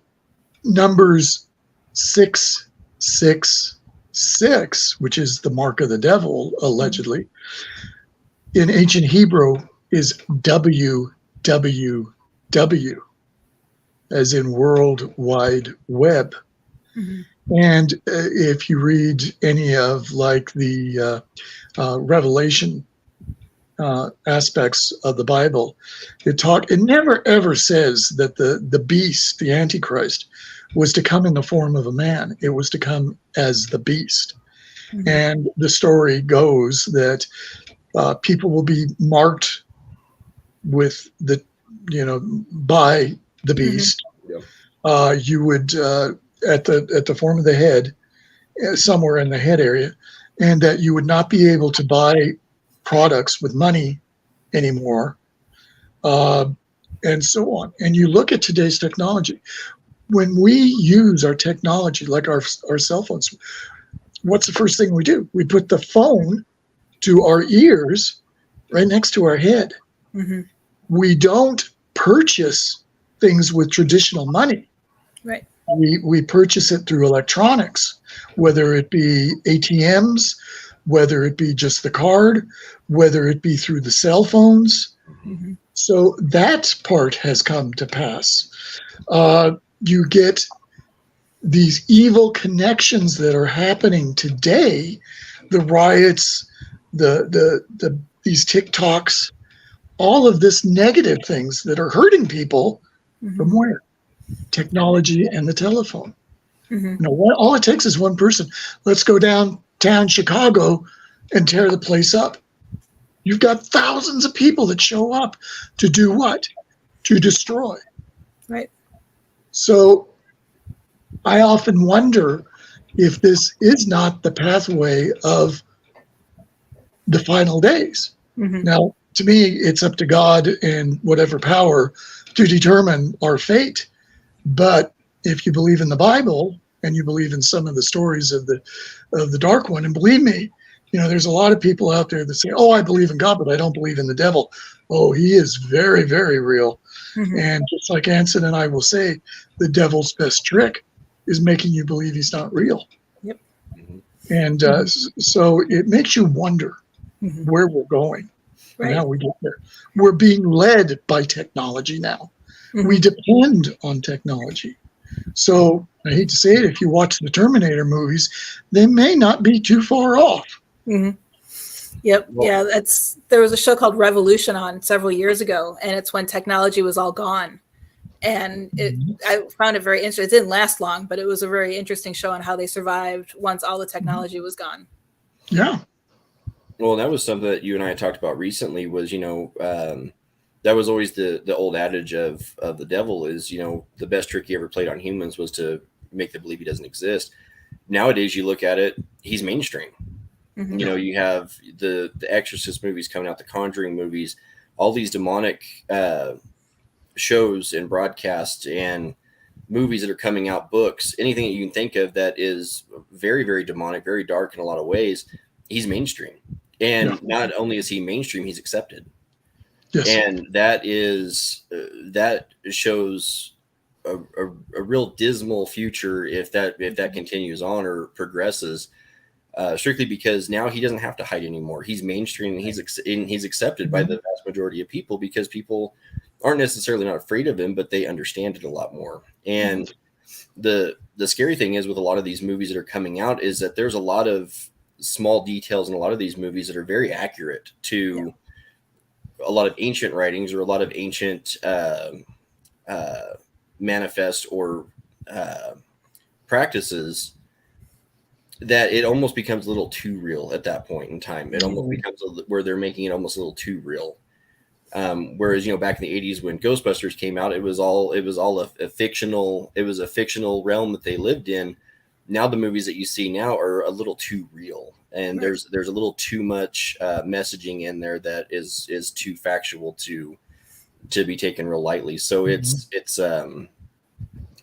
numbers 666, which is the mark of the devil, allegedly, in ancient Hebrew is WWW, as in World Wide Web. Mm-hmm. And if you read any of like the Revelation aspects of the Bible, it never ever says that the beast, the Antichrist, was to come in the form of a man. It was to come as the beast. Mm-hmm. And the story goes that people will be marked with by the beast. Mm-hmm. You would at the form of the head, somewhere in the head area, and that you would not be able to buy products with money anymore, and so on. And you look at today's technology. When we use our technology, like our cell phones, what's the first thing we do? We put the phone to our ears, right next to our head. Mm-hmm. We don't purchase things with traditional money. Right. We purchase it through electronics, whether it be ATMs, whether it be just the card, whether it be through the cell phones. Mm-hmm. So that part has come to pass. You get these evil connections that are happening today, the riots, these TikToks, all of this negative things that are hurting people. Mm-hmm. From where? Technology and the telephone. Mm-hmm. All it takes is one person. Let's go downtown Chicago and tear the place up. You've got thousands of people that show up to do what? To destroy. Right. So I often wonder if this is not the pathway of the final days. Mm-hmm. Now, to me, it's up to God and whatever power to determine our fate. But if you believe in the Bible and you believe in some of the stories of the Dark One, and believe me, there's a lot of people out there that say, "Oh, I believe in God, but I don't believe in the devil." Oh, he is very, very real. Mm-hmm. And just like Anson and I will say, the devil's best trick is making you believe he's not real. Yep. And so it makes you wonder where we're going and how we get there. We're being led by technology now. Mm-hmm. We depend on technology. So I hate to say it, if you watch the Terminator movies, they may not be too far off. Mm-hmm. Yep. Yeah. There was a show called Revolution on several years ago, and it's when technology was all gone. And I found it very interesting. It didn't last long, but it was a very interesting show on how they survived once all the technology was gone. Yeah. Well, that was something that you and I talked about recently was, that was always the old adage of the devil is, you know, the best trick he ever played on humans was to make them believe he doesn't exist. Nowadays, you look at it, he's mainstream. Mhm. You know, you have the Exorcist movies coming out, the Conjuring movies, all these demonic shows and broadcasts and movies that are coming out, books, anything that you can think of that is very, very demonic, very dark in a lot of ways. He's mainstream. And not only is he mainstream, he's accepted. Yes. And that is that shows a real dismal future if that continues on or progresses, strictly because now he doesn't have to hide anymore. He's mainstream and he's accepted by the vast majority of people because people aren't necessarily not afraid of him, but they understand it a lot more. And the scary thing is with a lot of these movies that are coming out is that there's a lot of small details in a lot of these movies that are very accurate to a lot of ancient writings or a lot of ancient manifest or practices, that it almost becomes a little too real at that point in time. It almost becomes where they're making it almost a little too real. Whereas, you know, back in the 80s when Ghostbusters came out, it was all a fictional realm that they lived in. Now the movies that you see now are a little too real, and there's a little too much messaging in there that is too factual to be taken real lightly. So it's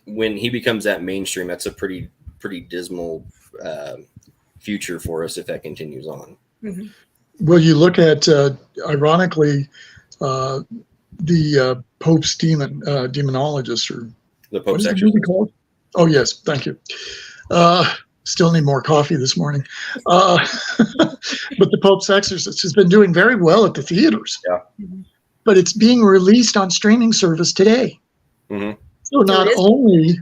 when he becomes that mainstream, that's a pretty dismal future for us if that continues on. Mm-hmm. Well, you look at ironically the Pope's demonologist, or The Pope's what is the movie called? Oh yes, thank you. Still need more coffee this morning. But the Pope's Exorcist has been doing very well at the theaters. Yeah. Mm-hmm. But it's being released on streaming service today. Mm-hmm. So not only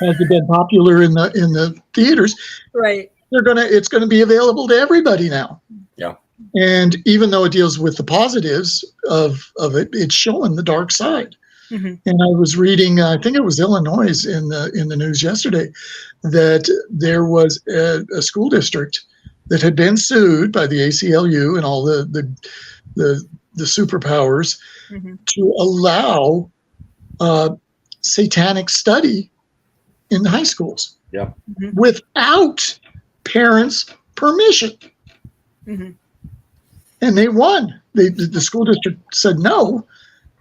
has it been popular in the theaters, right, it's gonna be available to everybody now. Yeah. And even though it deals with the positives of it, it's showing the dark side. Mm-hmm. And I was reading, I think it was Illinois in the news yesterday, that there was a school district that had been sued by the ACLU and all the superpowers to allow satanic study in the high schools without parents' permission. Mm-hmm. And they won. The school district said no,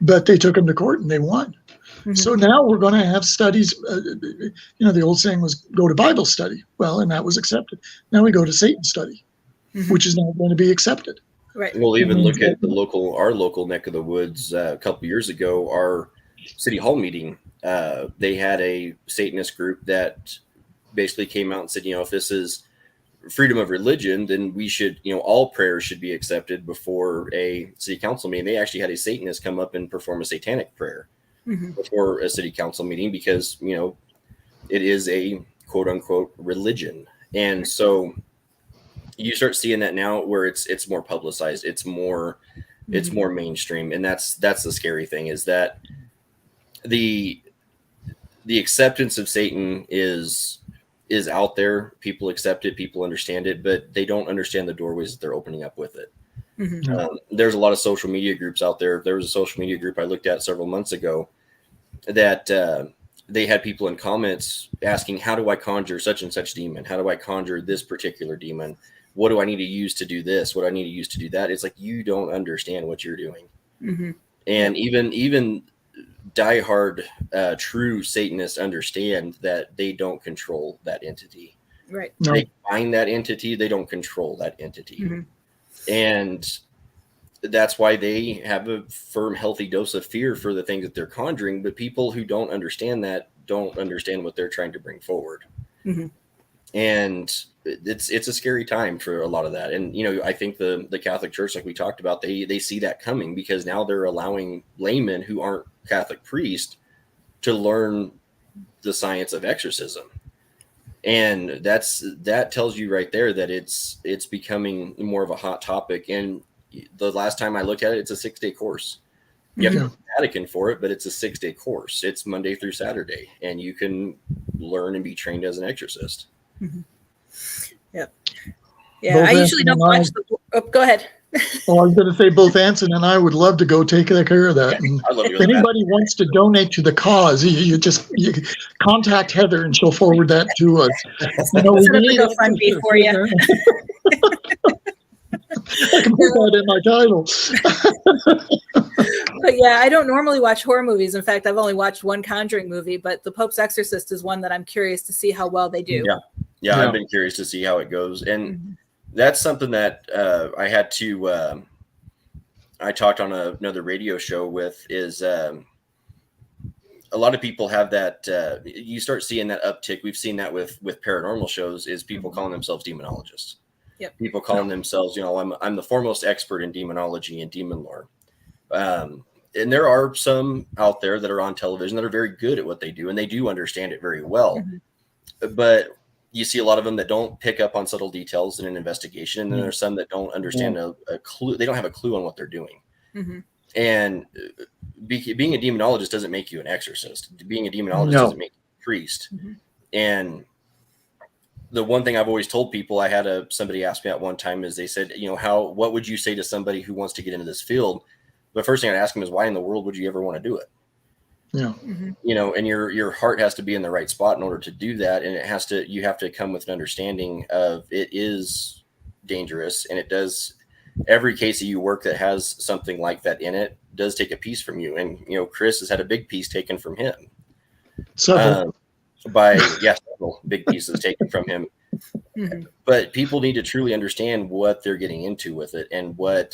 but they took them to court and they won. Mm-hmm. So now we're going to have studies. The old saying was go to Bible study. Well, and that was accepted. Now we go to Satan study, which is not going to be accepted. Right. We'll even look at our local neck of the woods. A couple years ago, our city hall meeting, they had a Satanist group that basically came out and said, if this is freedom of religion, then we should, all prayers should be accepted before a city council meeting. They actually had a Satanist come up and perform a satanic prayer before a city council meeting because, it is a quote unquote religion. And so you start seeing that now where it's more publicized, it's more mainstream. And that's the scary thing, is that the acceptance of Satan is out there. People accept it, people understand it, but they don't understand the doorways that they're opening up with it. There's a lot of social media groups out there. There was a social media group I looked at several months ago that they had people in comments asking, how do I conjure such and such demon? How do I conjure this particular demon? What do I need to use to do this? What do I need to use to do that? It's like, you don't understand what you're doing. And even diehard true Satanists understand that they don't control that entity. Right. No. They find that entity, they don't control that entity. And that's why they have a firm, healthy dose of fear for the things that they're conjuring. But people who don't understand that don't understand what they're trying to bring forward. And it's a scary time for a lot of that. And, I think the Catholic Church, like we talked about, they see that coming because now they're allowing laymen who aren't Catholic priests to learn the science of exorcism. And that tells you right there that it's becoming more of a hot topic. And the last time I looked at it, it's a 6-day course. You have to go to the Vatican for it, but it's a 6-day course. It's Monday through Saturday, and you can learn and be trained as an exorcist. Yep. Yeah, I usually don't watch the. Oh, go ahead. Well, I was going to say both Anson and I would love to go take care of that. And I'd love to go if to that. anybody wants to donate to the cause, you contact Heather and she'll forward that to us. Set up a GoFundMe for you. I can put that in my title. But yeah, I don't normally watch horror movies. In fact, I've only watched one Conjuring movie, but The Pope's Exorcist is one that I'm curious to see how well they do. Yeah, I've been curious to see how it goes. And that's something that I had to, I talked on another radio show with is a lot of people have that, you start seeing that uptick. We've seen that with paranormal shows is people calling themselves demonologists. Yep. People calling themselves, I'm the foremost expert in demonology and demon lore. And there are some out there that are on television that are very good at what they do, and they do understand it very well. But you see a lot of them that don't pick up on subtle details in an investigation, and then there's some that don't understand a clue. They don't have a clue on what they're doing. And being a demonologist doesn't make you an exorcist. Being a demonologist doesn't make you a priest. And the one thing I've always told people, I had somebody ask me at one time is they said, what would you say to somebody who wants to get into this field? The first thing I'd ask them is, why in the world would you ever want to do it? Yeah. And your heart has to be in the right spot in order to do that. And you have to come with an understanding of it is dangerous. And it does, every case that you work that has something like that in it does take a piece from you. And, Chris has had a big piece taken from him. Several big pieces taken from him. But people need to truly understand what they're getting into with it and what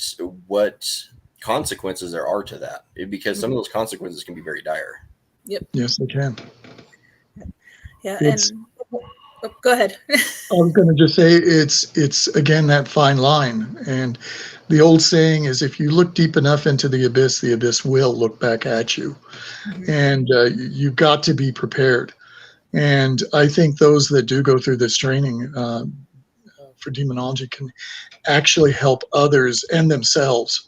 consequences there are to that, because some of those consequences can be very dire. Yes, they can. Go ahead. I was going to just say it's again that fine line, and the old saying is, if you look deep enough into the abyss will look back at you. And you've got to be prepared. And I think those that do go through this training for demonology can actually help others and themselves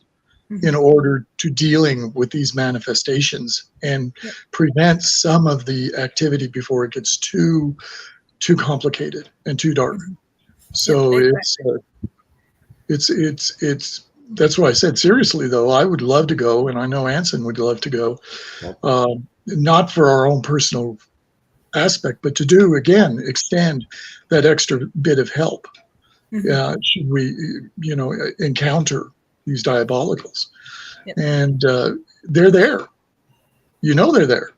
in order to dealing with these manifestations and prevent some of the activity before it gets too complicated and too dark. So it's that's why I said, seriously though, I would love to go, and I know Anson would love to go, not for our own personal aspect, but to extend that extra bit of help. Should we, encounter these diabolicals, and they're there, they're there.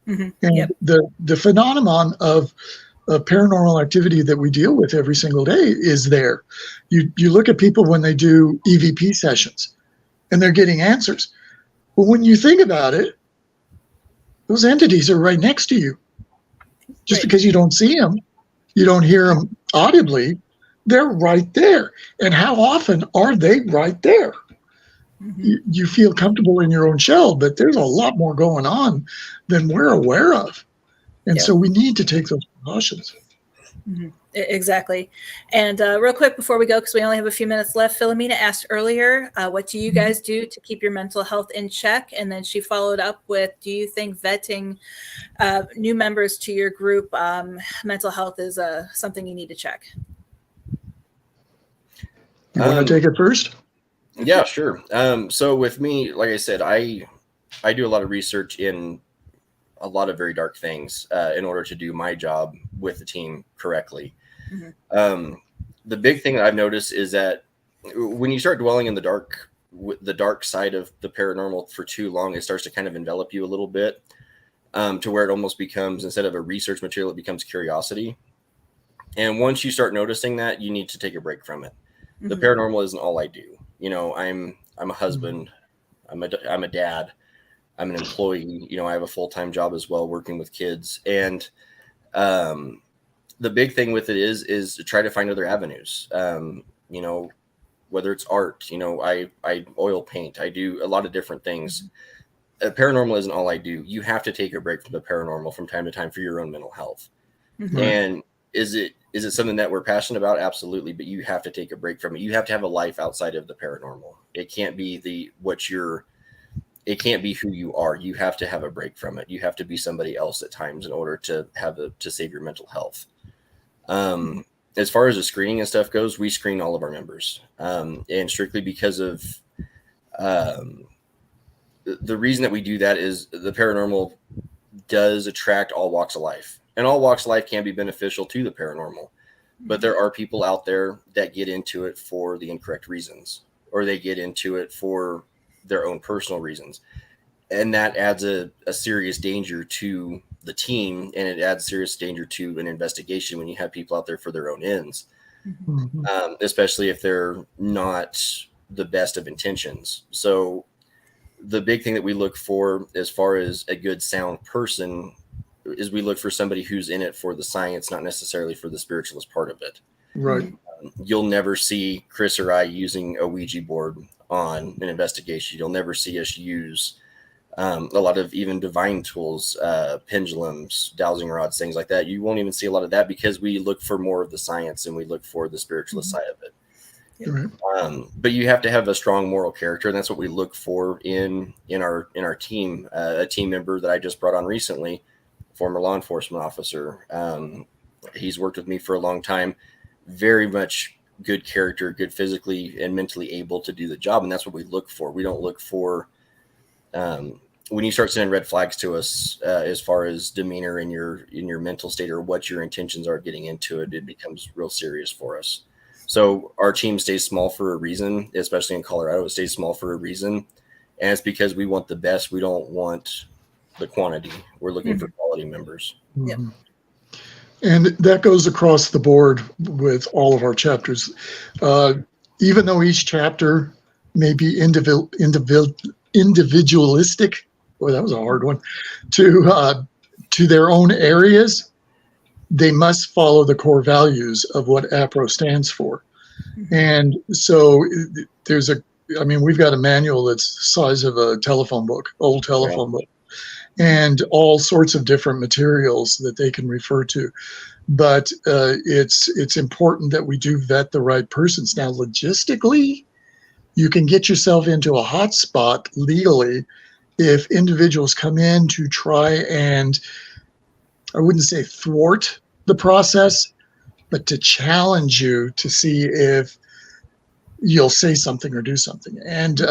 And the phenomenon of paranormal activity that we deal with every single day is there. You look at people when they do EVP sessions and they're getting answers. But when you think about it, those entities are right next to you. Just because you don't see them, you don't hear them audibly, they're right there. And how often are they right there? You feel comfortable in your own shell, but there's a lot more going on than we're aware of. And so we need to take those precautions. Exactly. And real quick before we go, because we only have a few minutes left, Philomena asked earlier, what do you guys do to keep your mental health in check? And then she followed up with, do you think vetting new members to your group mental health is something you need to check? You want to take it first? Yeah, sure. So with me, like I said, I do a lot of research in a lot of very dark things in order to do my job with the team correctly. The big thing that I've noticed is that when you start dwelling in the dark side of the paranormal for too long, it starts to kind of envelop you a little bit to where it almost becomes, instead of a research material, it becomes curiosity. And once you start noticing that, you need to take a break from it. The paranormal isn't all I do. I'm a husband. I'm a dad. I'm an employee. I have a full-time job as well, working with kids. And the big thing with it is to try to find other avenues. Whether it's art, I oil paint. I do a lot of different things. Paranormal isn't all I do. You have to take a break from the paranormal from time to time for your own mental health. And is it something that we're passionate about? Absolutely. But you have to take a break from it. You have to have a life outside of the paranormal. It can't be it can't be who you are. You have to have a break from it. You have to be somebody else at times in order to save your mental health. as far as the screening and stuff goes, we screen all of our members, and strictly because of the reason that we do that is the paranormal does attract all walks of life, and all walks of life can be beneficial to the paranormal. But there are people out there that get into it for the incorrect reasons, or they get into it for their own personal reasons. And that adds a serious danger to the team, and it adds serious danger to an investigation when you have people out there for their own ends, especially if they're not the best of intentions. So the big thing that we look for as far as a good sound person is we look for somebody who's in it for the science, not necessarily for the spiritualist part of it. Right. You'll never see Chris or I using a Ouija board on an investigation. You'll never see us use a lot of even divine tools, pendulums, dowsing rods, things like that. You won't even see a lot of that because we look for more of the science and we look for the spiritualist side of it. Right. But you have to have a strong moral character, and that's what we look for in our team. A team member that I just brought on recently, former law enforcement officer. He's worked with me for a long time. Very much good character, good physically and mentally able to do the job, and that's what we look for. We don't look for when you start sending red flags to us as far as demeanor in your mental state or what your intentions are getting into it. It becomes real serious for us. So our team stays small for a reason, especially in Colorado. It stays small for a reason, and it's because we want the best. We don't want the quantity. We're looking for quality members. Yep. And that goes across the board with all of our chapters. Even though each chapter may be individualistic, boy, that was a hard one, to their own areas, they must follow the core values of what APRO stands for. And so we've got a manual that's the size of a telephone book, old telephone book, and all sorts of different materials that they can refer to. But it's important that we do vet the right persons. Now, logistically, you can get yourself into a hot spot legally if individuals come in to try and, I wouldn't say thwart the process, but to challenge you to see if you'll say something or do something. And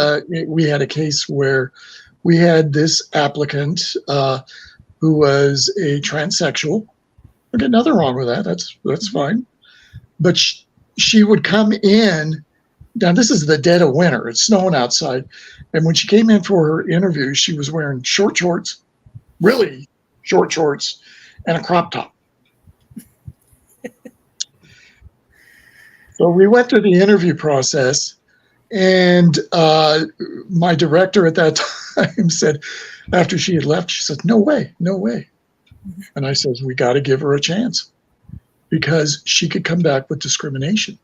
we had a case where we had this applicant who was a transsexual. Okay, nothing wrong with that. That's fine. But she would come in. Now, this is the dead of winter. It's snowing outside. And when she came in for her interview, she was wearing short shorts, really short shorts, and a crop top. So we went through the interview process, and my director at that time said, after she had left, she said, no way. And I said, we got to give her a chance because she could come back with discrimination.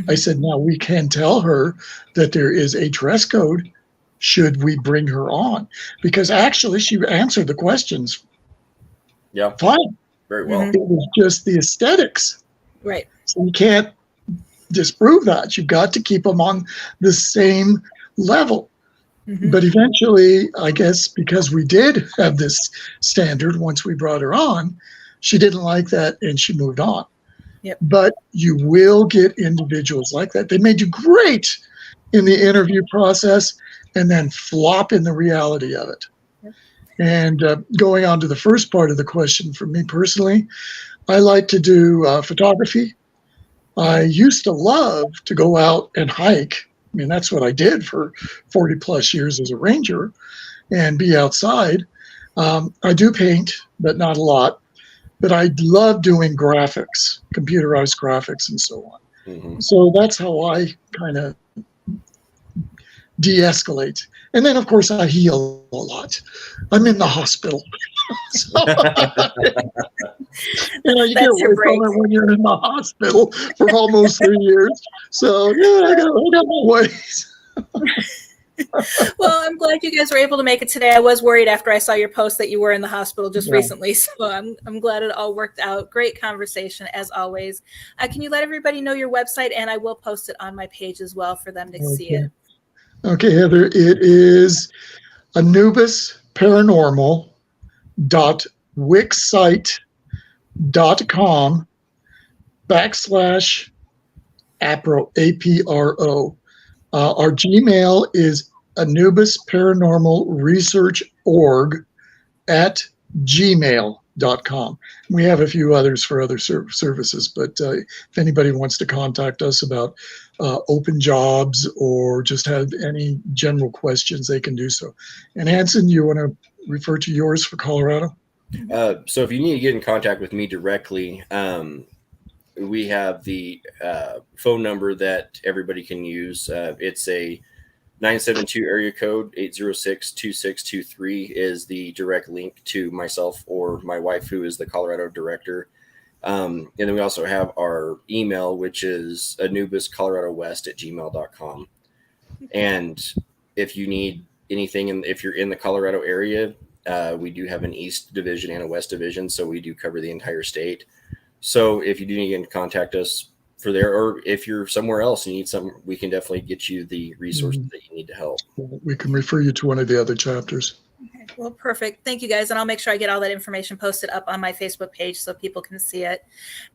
I said, now we can tell her that there is a dress code should we bring her on, because actually she answered the questions. Yeah. Fine. Very well. It was just the aesthetics. Right. So you can't disprove that. You've got to keep them on the same level. But eventually, I guess because we did have this standard once we brought her on, she didn't like that and she moved on. Yep. But you will get individuals like that. They may do great in the interview process and then flop in the reality of it. Yep. And going on to the first part of the question, for me personally, I like to do photography. I used to love to go out and hike. I mean, that's what I did for 40 plus years as a ranger and be outside. I do paint, but not a lot. But I love doing graphics, computerized graphics and so on. So that's how I kind of de-escalate. And then, of course, I heal a lot. I'm in the hospital. So, you get away from it when you're in the hospital for almost 3 years. So, yeah, I got my ways. Well, I'm glad you guys were able to make it today. I was worried after I saw your post that you were in the hospital just recently. So I'm glad it all worked out. Great conversation as always. Can you let everybody know your website? And I will post it on my page as well for them to see it. Okay, Heather, it is Anubis Paranormal.wixsite.com. /APRO, APRO. Our Gmail is Anubis Paranormal Research org at gmail.com. We have a few others for other services, but if anybody wants to contact us about open jobs or just have any general questions, they can do so. And Anson, you want to refer to yours for Colorado? So if you need to get in contact with me directly, we have the phone number that everybody can use. It's a 972 area code. 806-2623 is the direct link to myself or my wife, who is the Colorado director. And then we also have our email, which is anubiscoloradowest@gmail.com. And if you need anything, and if you're in the Colorado area, we do have an East Division and a West Division, so we do cover the entire state. So if you do need to contact us for there, or if you're somewhere else and you need some, we can definitely get you the resources that you need to help. We can refer you to one of the other chapters. Okay, well, perfect. Thank you, guys. And I'll make sure I get all that information posted up on my Facebook page so people can see it.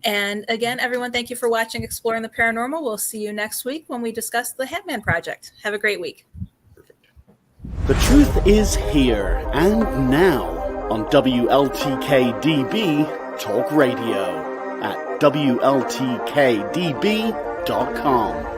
And again, everyone, thank you for watching Exploring the Paranormal. We'll see you next week when we discuss the Hammond Project. Have a great week. The truth is here and now on WLTK-DB Talk Radio at WLTK-DB.com.